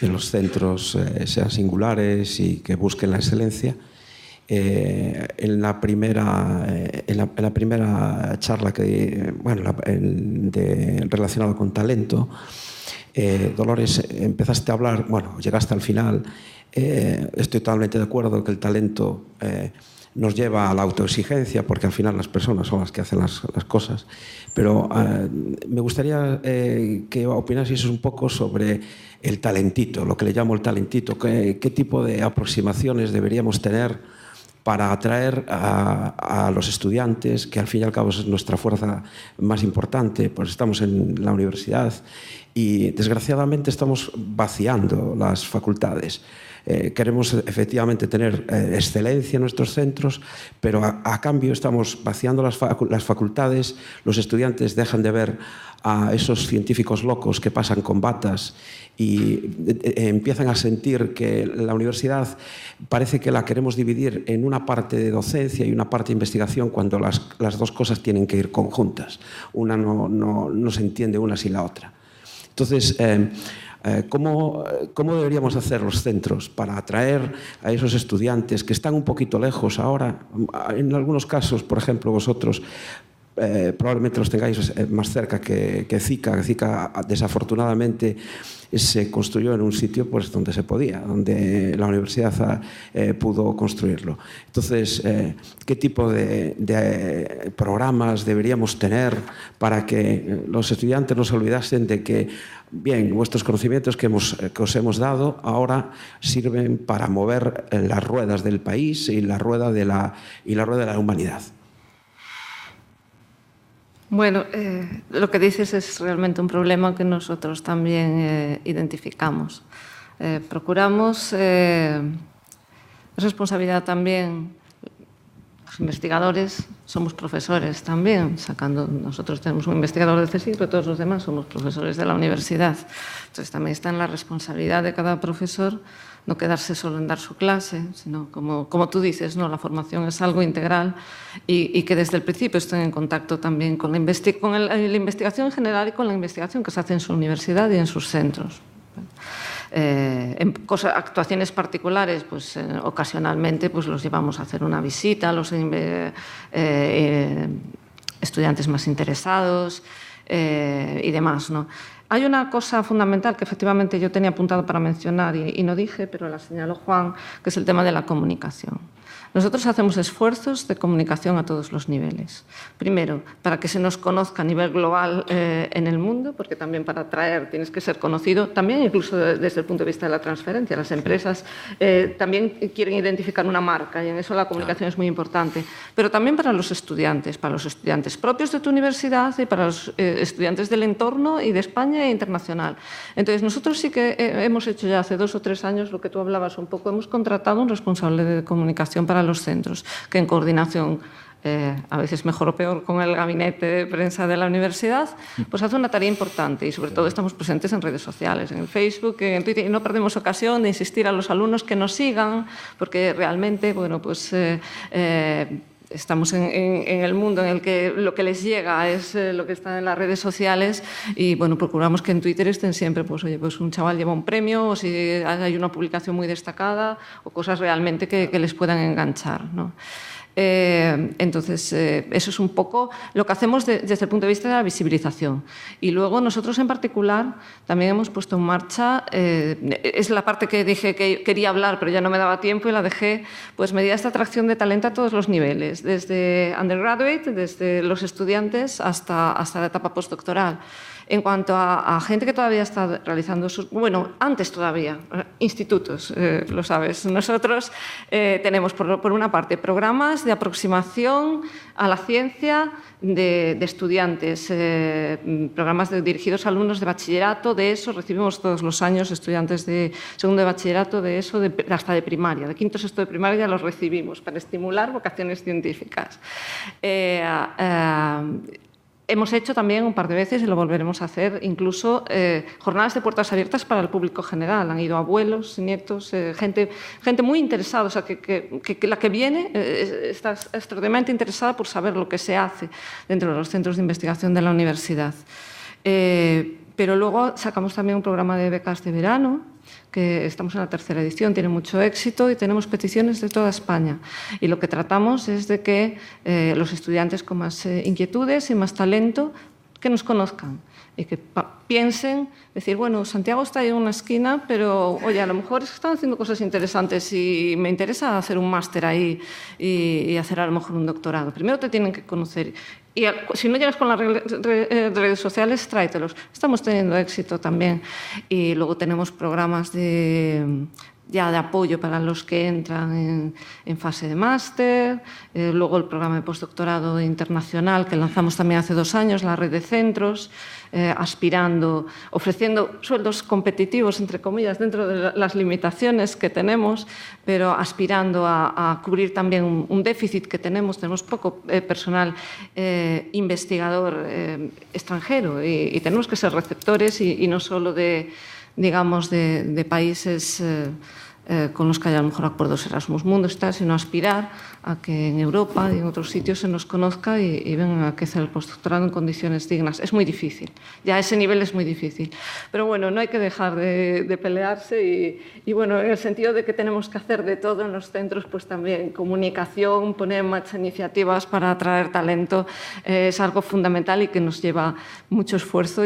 Speaker 5: los centros sean singulares y que busquen la excelencia. En la primera charla relacionada con talento, Dolores, empezaste a hablar, llegaste al final. Estoy totalmente de acuerdo que el talento nos lleva a la autoexigencia, porque al final las personas son las que hacen las cosas. Pero me gustaría que opinaseis un poco sobre el talentito, lo que le llamo el talentito. ¿Qué tipo de aproximaciones deberíamos tener para atraer a los estudiantes, que al fin y al cabo es nuestra fuerza más importante? Pues estamos en la universidad y desgraciadamente estamos vaciando las facultades. Queremos efectivamente tener excelencia en nuestros centros, pero a cambio estamos vaciando las facultades. Los estudiantes dejan de ver a esos científicos locos que pasan con batas y empiezan a sentir que la universidad parece que la queremos dividir en una parte de docencia y una parte de investigación, cuando las dos cosas tienen que ir conjuntas. Una no se entiende una sin la otra. Entonces, ¿cómo deberíamos hacer los centros para atraer a esos estudiantes que están un poquito lejos ahora? En algunos casos, por ejemplo, vosotros probablemente los tengáis más cerca que CICA. CICA, desafortunadamente, se construyó en un sitio pues, donde se podía, donde la universidad pudo construirlo. Entonces, ¿qué tipo de programas deberíamos tener para que los estudiantes no se olvidasen de que, bien, vuestros conocimientos que os hemos dado ahora sirven para mover las ruedas del país y la rueda de la humanidad?
Speaker 2: Bueno, lo que dices es realmente un problema que nosotros también identificamos. Procuramos, es responsabilidad también, los investigadores somos profesores también, nosotros tenemos un investigador del CSIC, pero todos los demás somos profesores de la universidad. Entonces también está en la responsabilidad de cada profesor no quedarse solo en dar su clase, sino, como tú dices, ¿no? La formación es algo integral y que desde el principio estén en contacto también con la investigación en general y con la investigación que se hace en su universidad y en sus centros. En actuaciones particulares, pues ocasionalmente pues, los llevamos a hacer una visita a los estudiantes más interesados y demás, ¿no? Hay una cosa fundamental que efectivamente yo tenía apuntado para mencionar y no dije, pero la señaló Juan, que es el tema de la comunicación. Nosotros hacemos esfuerzos de comunicación a todos los niveles. Primero, para que se nos conozca a nivel global en el mundo, porque también para atraer tienes que ser conocido, también incluso desde el punto de vista de la transferencia. Las empresas también quieren identificar una marca y en eso la comunicación es muy importante. Pero también para los estudiantes propios de tu universidad y para los estudiantes del entorno y de España e internacional. Entonces, nosotros sí que hemos hecho ya hace 2 o 3 años lo que tú hablabas un poco, hemos contratado un responsable de comunicación para los centros, que en coordinación, a veces mejor o peor, con el gabinete de prensa de la universidad, pues hace una tarea importante y sobre todo estamos presentes en redes sociales, en el Facebook, en Twitter, y no perdemos ocasión de insistir a los alumnos que nos sigan, porque realmente, bueno, pues estamos en el mundo en el que lo que les llega es lo que está en las redes sociales y, bueno, procuramos que en Twitter estén siempre, pues, oye, pues un chaval lleva un premio o si hay una publicación muy destacada o cosas realmente que les puedan enganchar, ¿no? Entonces, eso es un poco lo que hacemos desde el punto de vista de la visibilización. Y luego nosotros en particular también hemos puesto en marcha, es la parte que dije que quería hablar, pero ya no me daba tiempo y la dejé, pues medidas de atracción de talento a todos los niveles, desde undergraduate, desde los estudiantes hasta la etapa postdoctoral. En cuanto a gente que todavía está realizando sus... Bueno, antes todavía, institutos, lo sabes. Nosotros tenemos, por una parte, programas de aproximación a la ciencia de estudiantes, programas dirigidos a alumnos de bachillerato, de ESO. Recibimos todos los años estudiantes de segundo de bachillerato, de ESO, hasta de primaria. De quinto, sexto de primaria ya los recibimos para estimular vocaciones científicas. Hemos hecho también un par de veces, y lo volveremos a hacer, incluso jornadas de puertas abiertas para el público general. Han ido abuelos, nietos, gente muy interesada, o sea, que la que viene está extremadamente interesada por saber lo que se hace dentro de los centros de investigación de la universidad. Pero luego sacamos también un programa de becas de verano, que estamos en la 3ª edición, tiene mucho éxito y tenemos peticiones de toda España. Y lo que tratamos es de que los estudiantes con más inquietudes y más talento que nos conozcan y que piensen, decir, bueno, Santiago está ahí en una esquina, pero, oye, a lo mejor es que están haciendo cosas interesantes y me interesa hacer un máster ahí y hacer a lo mejor un doctorado. Primero te tienen que conocer. Y si no llegas con las redes sociales, tráetelos. Estamos teniendo éxito también. Y luego tenemos programas de apoyo para los que entran en fase de máster, luego el programa de postdoctorado internacional que lanzamos también hace 2 años, la red de centros, ofreciendo sueldos competitivos, entre comillas, dentro de las limitaciones que tenemos, pero aspirando a cubrir también un déficit que tenemos poco personal investigador extranjero y tenemos que ser receptores y no solo de países con los que haya a lo mejor acuerdos Erasmus Mundus, sino aspirar a que en Europa y en otros sitios se nos conozca y vengan a hacer el postdoctorado en condiciones dignas. Es muy difícil, ya a ese nivel es muy difícil. Pero bueno, no hay que dejar de pelearse y bueno, en el sentido de que tenemos que hacer de todo en los centros, pues también comunicación, poner en marcha iniciativas para atraer talento, es algo fundamental y que nos lleva mucho esfuerzo,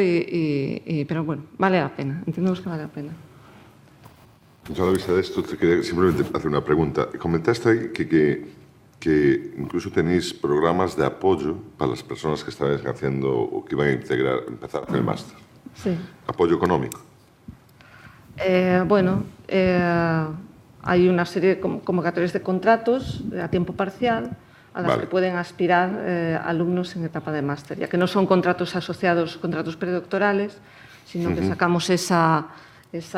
Speaker 2: pero bueno, vale la pena, entendemos que vale la pena.
Speaker 4: Yo a la vista de esto te quería simplemente hacer una pregunta. Comentaste ahí que incluso tenéis programas de apoyo para las personas que estaban haciendo o que iban a empezar a hacer el máster.
Speaker 2: Sí.
Speaker 4: ¿Apoyo económico?
Speaker 2: Hay una serie de convocatorias de contratos a tiempo parcial a las que pueden aspirar alumnos en etapa de máster, ya que no son contratos asociados, contratos predoctorales, sino que sacamos esa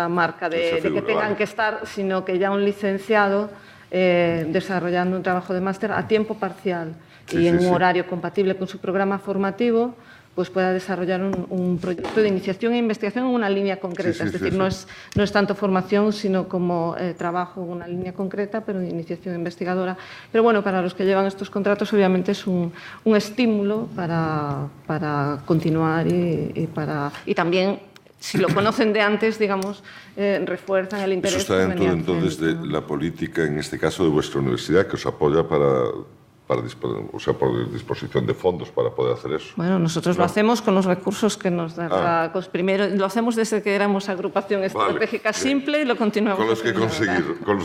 Speaker 2: marca de que tengan que estar, sino que ya un licenciado desarrollando un trabajo de máster a tiempo parcial y en un horario compatible con su programa formativo, pues pueda desarrollar un proyecto de iniciación e investigación en una línea concreta. Es decir, no es tanto formación, sino como trabajo en una línea concreta, pero de iniciación investigadora. Pero bueno, para los que llevan estos contratos, obviamente es un estímulo para continuar y también, si lo conocen de antes, digamos, refuerzan el interés.
Speaker 4: Eso está dentro entonces de la política, en este caso de vuestra universidad, que os apoya por disposición de fondos para poder hacer eso.
Speaker 2: Bueno, nosotros lo hacemos con los recursos que nos da primero, lo hacemos desde que éramos agrupación estratégica simple y lo continuamos.
Speaker 4: Con los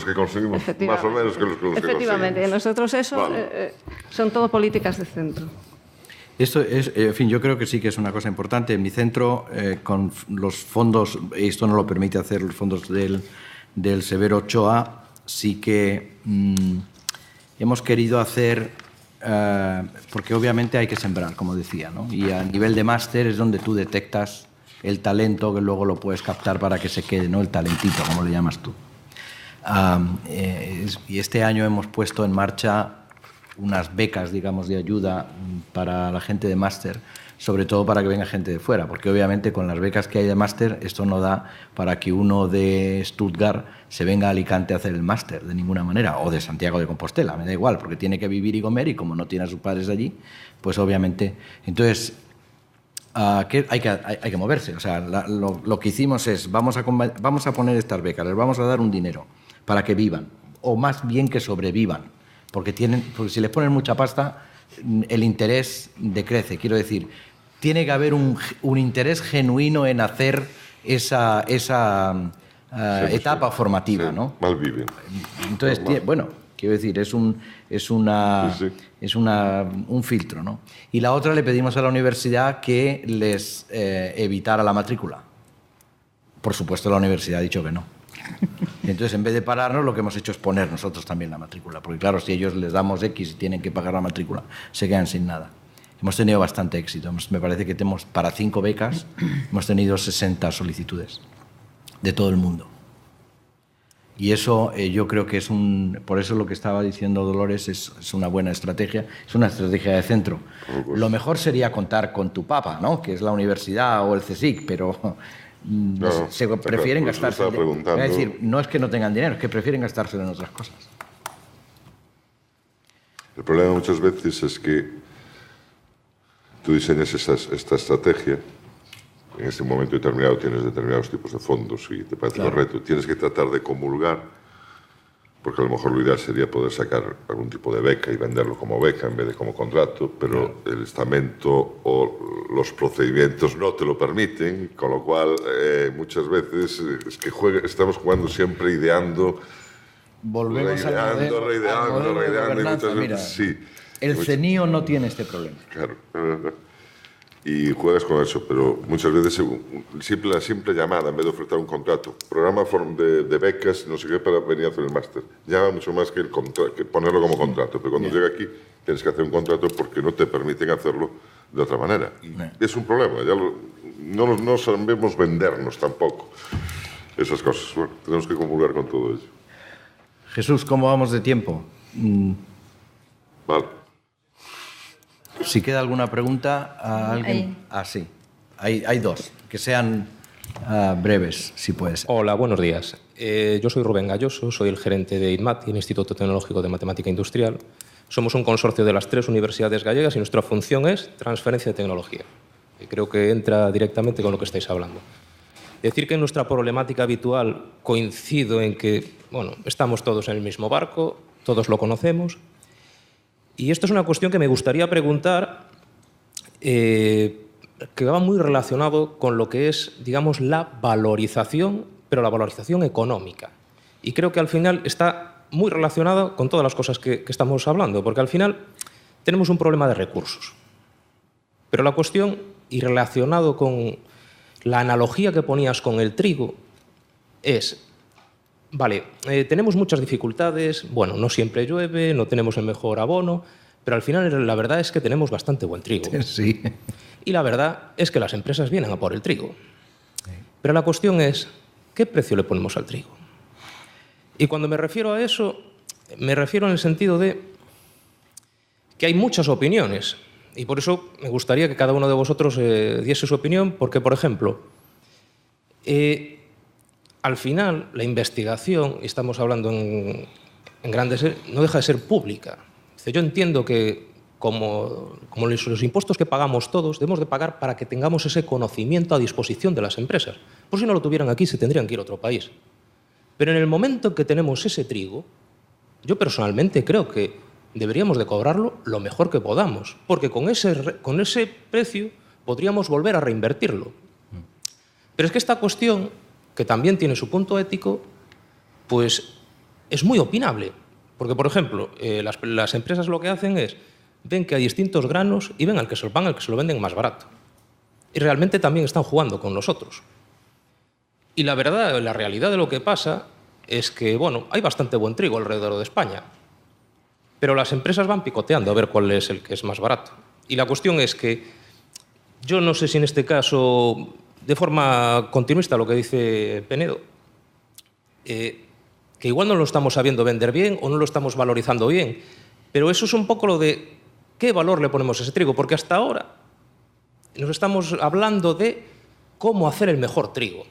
Speaker 4: que conseguimos más o menos que los que
Speaker 2: efectivamente, nosotros eso son todo políticas de centro.
Speaker 1: Esto es, en fin, yo creo que sí que es una cosa importante. En mi centro, con los fondos, esto no lo permite hacer los fondos del Severo Ochoa, sí que hemos querido hacer, porque obviamente hay que sembrar, como decía, ¿no? Y a nivel de máster es donde tú detectas el talento que luego lo puedes captar para que se quede, ¿no? El talentito, como le llamas tú. Y este año hemos puesto en marcha unas becas, digamos, de ayuda para la gente de máster, sobre todo para que venga gente de fuera, porque obviamente con las becas que hay de máster esto no da para que uno de Stuttgart se venga a Alicante a hacer el máster, de ninguna manera, o de Santiago de Compostela, me da igual, porque tiene que vivir y comer y como no tiene a sus padres allí, pues obviamente... Entonces, hay que moverse. O sea, lo que hicimos es, vamos a poner estas becas, les vamos a dar un dinero para que vivan, o más bien que sobrevivan, porque si les ponen mucha pasta, el interés decrece. Quiero decir, tiene que haber un interés genuino en hacer esa etapa formativa, ¿no?
Speaker 4: Malviven.
Speaker 1: Entonces, bueno, quiero decir, es un filtro, ¿no? Y la otra, le pedimos a la universidad que les evitara la matrícula. Por supuesto, la universidad ha dicho que no. Entonces, en vez de pararnos, lo que hemos hecho es poner nosotros también la matrícula. Porque claro, si ellos les damos X y tienen que pagar la matrícula, se quedan sin nada. Hemos tenido bastante éxito. Me parece que tenemos, para 5 becas, hemos tenido 60 solicitudes de todo el mundo. Y eso yo creo que por eso lo que estaba diciendo Dolores es una buena estrategia, es una estrategia de centro. Lo mejor sería contar con tu papa, ¿no? Que es la universidad o el CSIC, pero... se prefieren gastarse. Es decir, no es que no tengan dinero, es que prefieren gastárselo en otras cosas.
Speaker 4: El problema muchas veces es que tú diseñas esta estrategia, en este momento determinado tienes determinados tipos de fondos y te parece correcto, tienes que tratar de comulgar porque a lo mejor lo ideal sería poder sacar algún tipo de beca y venderlo como beca en vez de como contrato, pero el estamento o los procedimientos no te lo permiten, con lo cual muchas veces es que estamos jugando siempre ideando,
Speaker 1: Volvemos al modelo de gobernanza.
Speaker 4: muchas veces
Speaker 1: Mira,
Speaker 4: sí.
Speaker 1: El CENIO no tiene este problema.
Speaker 4: Claro. Y juegas con eso, pero muchas veces la simple llamada, en vez de ofertar un contrato, programa de becas, no sé qué, para venir a hacer el máster, llama mucho más que ponerlo como contrato. Pero cuando llega aquí, tienes que hacer un contrato porque no te permiten hacerlo de otra manera. Y es un problema, no sabemos vendernos tampoco esas cosas. Bueno, tenemos que comulgar con todo ello.
Speaker 1: Jesús, ¿cómo vamos de tiempo?
Speaker 4: Vale.
Speaker 1: Si queda alguna pregunta a alguien. Sí. Hay dos, que sean breves, si puede ser.
Speaker 6: Hola, buenos días. Yo soy Rubén Galloso, soy el gerente de ITMATI, el Instituto Tecnológico de Matemática Industrial. Somos un consorcio de las 3 universidades gallegas y nuestra función es transferencia de tecnología. Y creo que entra directamente con lo que estáis hablando. Decir que en nuestra problemática habitual coincido en que, bueno, estamos todos en el mismo barco, todos lo conocemos. Y esto es una cuestión que me gustaría preguntar, que va muy relacionado con lo que es, digamos, la valorización, pero la valorización económica. Y creo que al final está muy relacionado con todas las cosas que estamos hablando, porque al final tenemos un problema de recursos. Pero la cuestión, y relacionado con la analogía que ponías con el trigo, es... Vale, tenemos muchas dificultades, bueno, no siempre llueve, no tenemos el mejor abono, pero al final la verdad es que tenemos bastante buen trigo.
Speaker 1: Sí.
Speaker 6: Y la verdad es que las empresas vienen a por el trigo. Pero la cuestión es, ¿qué precio le ponemos al trigo? Y cuando me refiero a eso, me refiero en el sentido de que hay muchas opiniones, y por eso me gustaría que cada uno de vosotros diese su opinión, porque, por ejemplo, al final, la investigación, y estamos hablando en grandes, no deja de ser pública. Yo entiendo que, como los impuestos que pagamos todos, debemos de pagar para que tengamos ese conocimiento a disposición de las empresas. Por si no lo tuvieran aquí, se tendrían que ir a otro país. Pero en el momento en que tenemos ese trigo, yo personalmente creo que deberíamos de cobrarlo lo mejor que podamos, porque con ese precio podríamos volver a reinvertirlo. Pero es que esta cuestión, que también tiene su punto ético, pues es muy opinable. Porque, por ejemplo, las empresas lo que hacen es, ven que hay distintos granos y ven al que se lo venden más barato. Y realmente también están jugando con nosotros. Y la verdad, la realidad de lo que pasa es que, bueno, hay bastante buen trigo alrededor de España, pero las empresas van picoteando a ver cuál es el que es más barato. Y la cuestión es que yo no sé si en este caso, de forma continuista, lo que dice Penedo, que igual no lo estamos sabiendo vender bien o no lo estamos valorizando bien, pero eso es un poco lo de qué valor le ponemos a ese trigo, porque hasta ahora nos estamos hablando de cómo hacer el mejor trigo.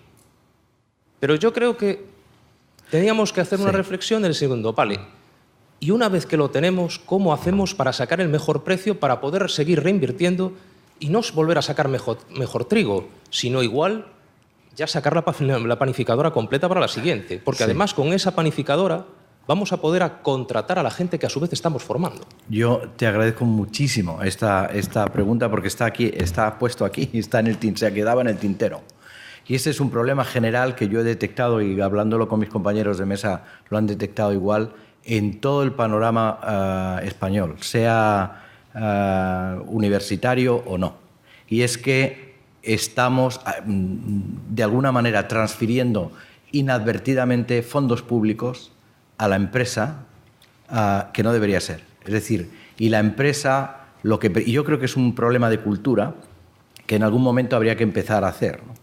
Speaker 6: Pero yo creo que teníamos que hacer una reflexión del segundo, vale, y una vez que lo tenemos, ¿cómo hacemos para sacar el mejor precio, para poder seguir reinvirtiendo y no volver a sacar mejor trigo, sino igual ya sacar la panificadora completa para la siguiente? Porque además con esa panificadora vamos a poder contratar a la gente que a su vez estamos formando.
Speaker 1: Yo te agradezco muchísimo esta pregunta porque está aquí, está puesto aquí, está en el se quedaba en el tintero. Y ese es un problema general que yo he detectado, y hablándolo con mis compañeros de mesa lo han detectado igual, en todo el panorama español, sea universitario o no. Y es que estamos, de alguna manera, transfiriendo inadvertidamente fondos públicos a la empresa, que no debería ser. Es decir, y la empresa, y yo creo que es un problema de cultura que en algún momento habría que empezar a hacer, ¿no?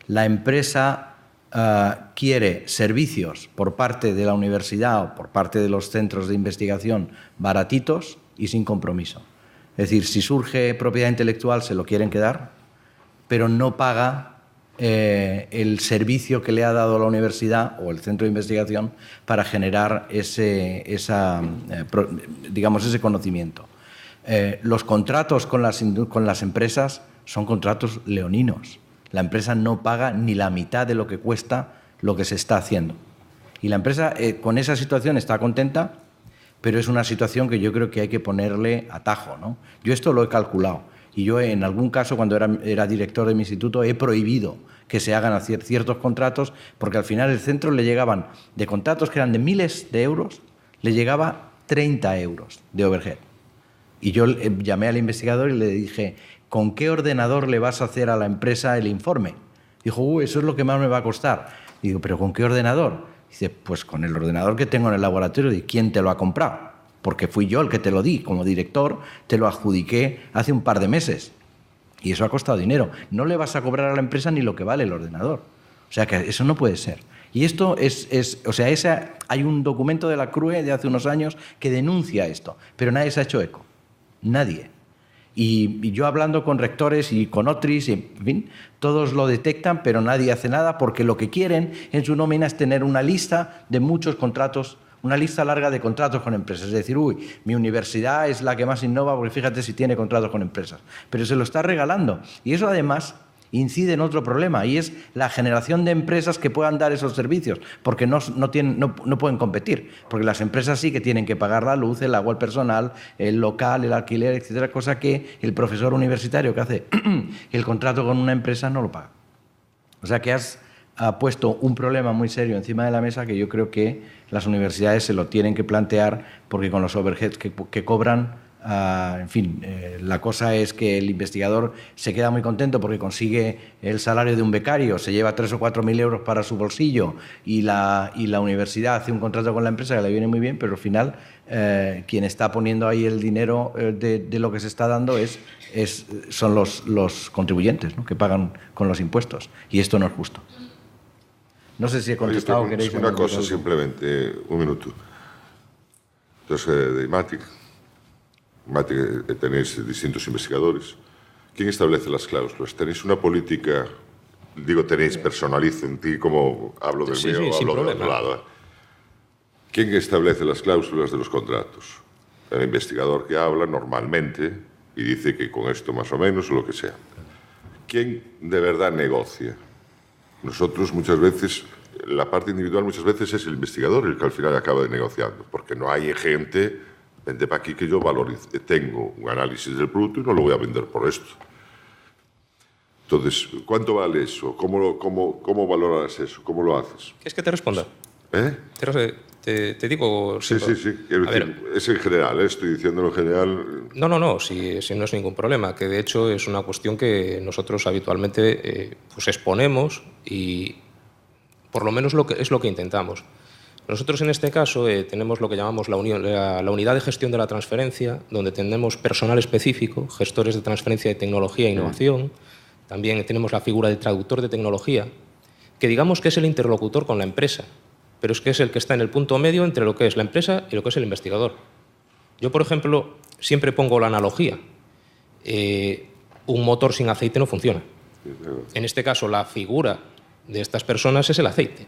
Speaker 1: La empresa quiere servicios por parte de la universidad o por parte de los centros de investigación baratitos y sin compromiso. Es decir, si surge propiedad intelectual se lo quieren quedar, pero no paga el servicio que le ha dado la universidad o el centro de investigación para generar ese conocimiento. Los contratos con las empresas son contratos leoninos. La empresa no paga ni la mitad de lo que cuesta lo que se está haciendo. Y la empresa con esa situación está contenta, pero es una situación que yo creo que hay que ponerle atajo, ¿no? Yo esto lo he calculado. Y yo, en algún caso, cuando era director de mi instituto, he prohibido que se hagan ciertos contratos, porque al final el centro le llegaban, de contratos que eran de miles de euros, le llegaba 30 euros de overhead. Y yo llamé al investigador y le dije, ¿con qué ordenador le vas a hacer a la empresa el informe? Dijo, eso es lo que más me va a costar. Y digo, ¿pero con qué ordenador? Dice, pues con el ordenador que tengo en el laboratorio. ¿Y quién te lo ha comprado? Porque fui yo el que te lo di. Como director, te lo adjudiqué hace un par de meses. Y eso ha costado dinero. No le vas a cobrar a la empresa ni lo que vale el ordenador. O sea, que eso no puede ser. Y esto hay un documento de la CRUE de hace unos años que denuncia esto, pero nadie se ha hecho eco. Nadie. Y yo hablando con rectores y con otros, en fin, todos lo detectan, pero nadie hace nada porque lo que quieren en su nómina es tener una lista de muchos contratos, una lista larga de contratos con empresas. Es decir, mi universidad es la que más innova porque fíjate si tiene contratos con empresas. Pero se lo está regalando. Y eso además incide en otro problema, y es la generación de empresas que puedan dar esos servicios, porque no pueden competir, porque las empresas sí que tienen que pagar la luz, el agua, el personal, el local, el alquiler, etcétera, cosa que el profesor universitario que hace el contrato con una empresa no lo paga. O sea que has puesto un problema muy serio encima de la mesa que yo creo que las universidades se lo tienen que plantear, porque con los overheads que cobran, en fin, la cosa es que el investigador se queda muy contento porque consigue el salario de un becario, se lleva 3.000 o 4.000 euros para su bolsillo y la universidad hace un contrato con la empresa que le viene muy bien, pero al final quien está poniendo ahí el dinero de lo que se está dando son los contribuyentes, ¿no? Que pagan con los impuestos, y esto no es justo. No sé si he contestado.
Speaker 4: Oye, ¿queréis una cosa simplemente, un minuto? Entonces, de IMATIC tenéis distintos investigadores. ¿Quién establece las cláusulas? ¿Tenéis una política, digo tenéis, personalizo en ti como hablo del mío o hablo del otro lado? ¿Quién establece las cláusulas de los contratos? El investigador que habla normalmente y dice que con esto más o menos o lo que sea. ¿Quién de verdad negocia? Nosotros muchas veces, la parte individual muchas veces es el investigador el que al final acaba negociando, porque no hay gente... Vente para aquí que yo valorice. Tengo un análisis del producto y no lo voy a vender por esto. Entonces, ¿cuánto vale eso? ¿Cómo valoras eso? ¿Cómo lo haces?
Speaker 6: ¿Quieres que te responda? Te digo...
Speaker 4: Sí. Quiero decir, es en general, estoy diciéndolo en general.
Speaker 6: No, si no es ningún problema. Que de hecho es una cuestión que nosotros habitualmente pues exponemos y por lo menos es lo que intentamos. Nosotros en este caso tenemos lo que llamamos la unidad de gestión de la transferencia, donde tenemos personal específico, gestores de transferencia de tecnología e innovación. También tenemos la figura de traductor de tecnología, que digamos que es el interlocutor con la empresa, pero es que es el que está en el punto medio entre lo que es la empresa y lo que es el investigador. Yo, por ejemplo, siempre pongo la analogía. Un motor sin aceite no funciona. En este caso, la figura de estas personas es el aceite,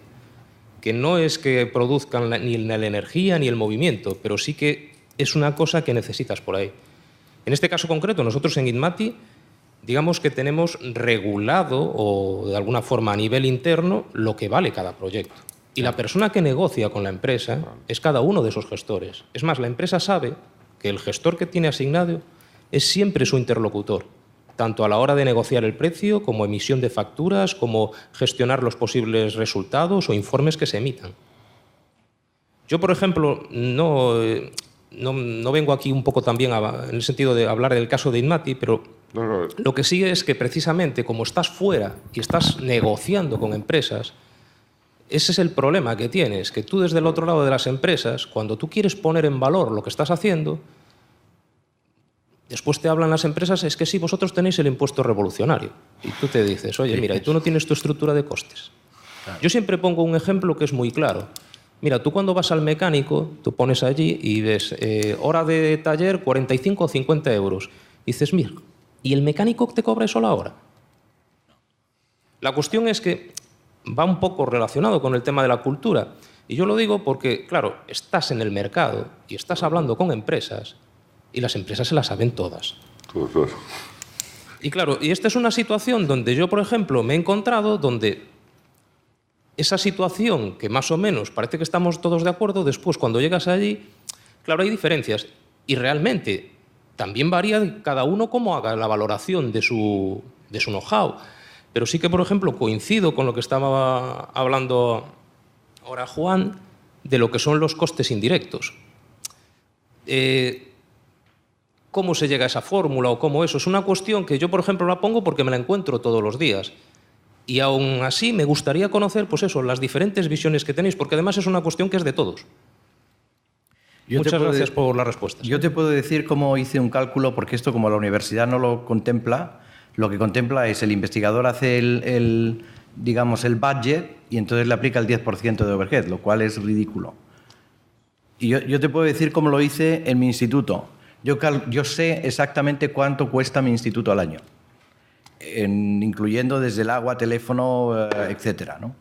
Speaker 6: que no es que produzcan ni la energía ni el movimiento, pero sí que es una cosa que necesitas por ahí. En este caso concreto, nosotros en ITMATI, digamos que tenemos regulado, o de alguna forma a nivel interno, lo que vale cada proyecto. Y la persona que negocia con la empresa es cada uno de esos gestores. Es más, la empresa sabe que el gestor que tiene asignado es siempre su interlocutor, tanto a la hora de negociar el precio, como emisión de facturas, como gestionar los posibles resultados o informes que se emitan. Yo, por ejemplo, no vengo aquí un poco también en el sentido de hablar del caso de ITMATI, pero lo que sí es que precisamente como estás fuera y estás negociando con empresas, ese es el problema que tienes, que tú desde el otro lado de las empresas, cuando tú quieres poner en valor lo que estás haciendo, después te hablan las empresas, es que sí, vosotros tenéis el impuesto revolucionario. Y tú te dices, oye, mira, y tú no tienes tu estructura de costes. Claro. Yo siempre pongo un ejemplo que es muy claro. Mira, tú cuando vas al mecánico, tú pones allí y ves hora de taller 45 o 50 euros. Y dices, mira, ¿y el mecánico te cobra eso la hora? La cuestión es que va un poco relacionado con el tema de la cultura. Y yo lo digo porque, claro, estás en el mercado y estás hablando con empresas y las empresas se las saben todas. Y claro, y esta es una situación donde yo, por ejemplo, me he encontrado donde esa situación que más o menos parece que estamos todos de acuerdo, después cuando llegas allí, claro, hay diferencias. Y realmente también varía cada uno cómo haga la valoración de su know-how. Pero sí que, por ejemplo, coincido con lo que estaba hablando ahora Juan, de lo que son los costes indirectos. ¿Cómo se llega a esa fórmula o cómo eso? Es una cuestión que yo, por ejemplo, la pongo porque me la encuentro todos los días. Y aún así me gustaría conocer, pues eso, las diferentes visiones que tenéis, porque además es una cuestión que es de todos. Muchas gracias por las respuestas.
Speaker 1: Yo te puedo decir cómo hice un cálculo, porque esto, como la universidad no lo contempla, lo que contempla es el investigador hace digamos, el budget y entonces le aplica el 10% de overhead, lo cual es ridículo. Y yo te puedo decir cómo lo hice en mi instituto. Yo sé exactamente cuánto cuesta mi instituto al año, incluyendo desde el agua, teléfono, etcétera, ¿no?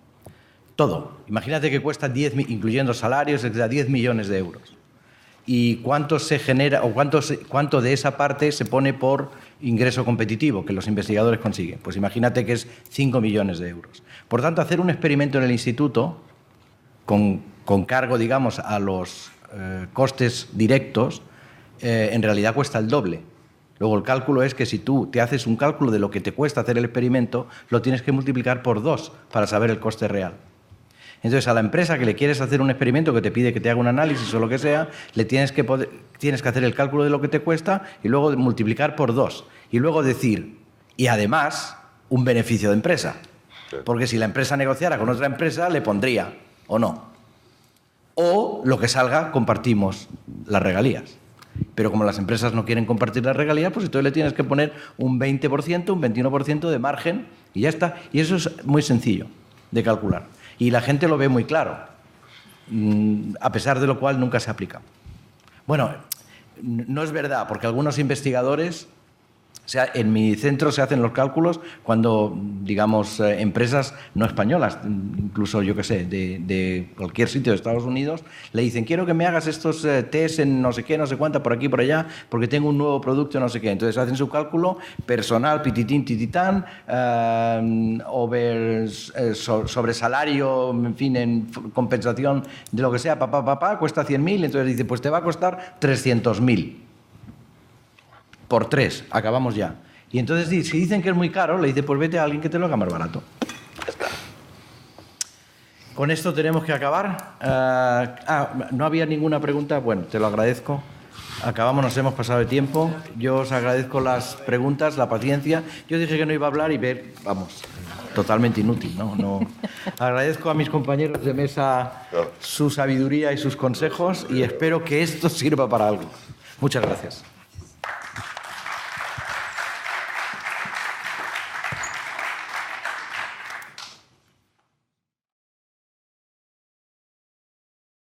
Speaker 1: Todo. Imagínate que cuesta 10, incluyendo salarios, etcétera, 10 millones de euros. ¿Y cuánto se genera o cuánto de esa parte se pone por ingreso competitivo que los investigadores consiguen? Pues imagínate que es 5 millones de euros. Por tanto, hacer un experimento en el instituto con cargo, digamos, a los costes directos, en realidad cuesta el doble. Luego el cálculo es que si tú te haces un cálculo de lo que te cuesta hacer el experimento, lo tienes que multiplicar por 2 para saber el coste real. Entonces, a la empresa que le quieres hacer un experimento que te pide que te haga un análisis o lo que sea, le tienes que hacer el cálculo de lo que te cuesta y luego multiplicar por 2. Y luego decir, y además, un beneficio de empresa. Porque si la empresa negociara con otra empresa, le pondría, o no. O lo que salga, compartimos las regalías. Pero como las empresas no quieren compartir las regalías, pues entonces le tienes que poner un 20%, un 21% de margen y ya está. Y eso es muy sencillo de calcular. Y la gente lo ve muy claro, a pesar de lo cual nunca se aplica. Bueno, no es verdad, porque algunos investigadores, en mi centro se hacen los cálculos cuando, digamos, empresas no españolas, incluso, yo qué sé, de cualquier sitio de Estados Unidos, le dicen, quiero que me hagas estos test en no sé qué, no sé cuánta, por aquí, por allá, porque tengo un nuevo producto, no sé qué. Entonces hacen su cálculo personal, pititín, tititán, sobre salario, en fin, en compensación de lo que sea, cuesta 100.000, entonces dice, pues te va a costar 300.000. Por 3, acabamos ya. Y entonces, si dicen que es muy caro, le dice, pues vete a alguien que te lo haga más barato. Ya está. Con esto tenemos que acabar. ¿No había ninguna pregunta? Bueno, te lo agradezco. Acabamos, nos hemos pasado de tiempo. Yo os agradezco las preguntas, la paciencia. Yo dije que no iba a hablar y vamos, totalmente inútil, ¿no? Agradezco a mis compañeros de mesa su sabiduría y sus consejos y espero que esto sirva para algo. Muchas gracias.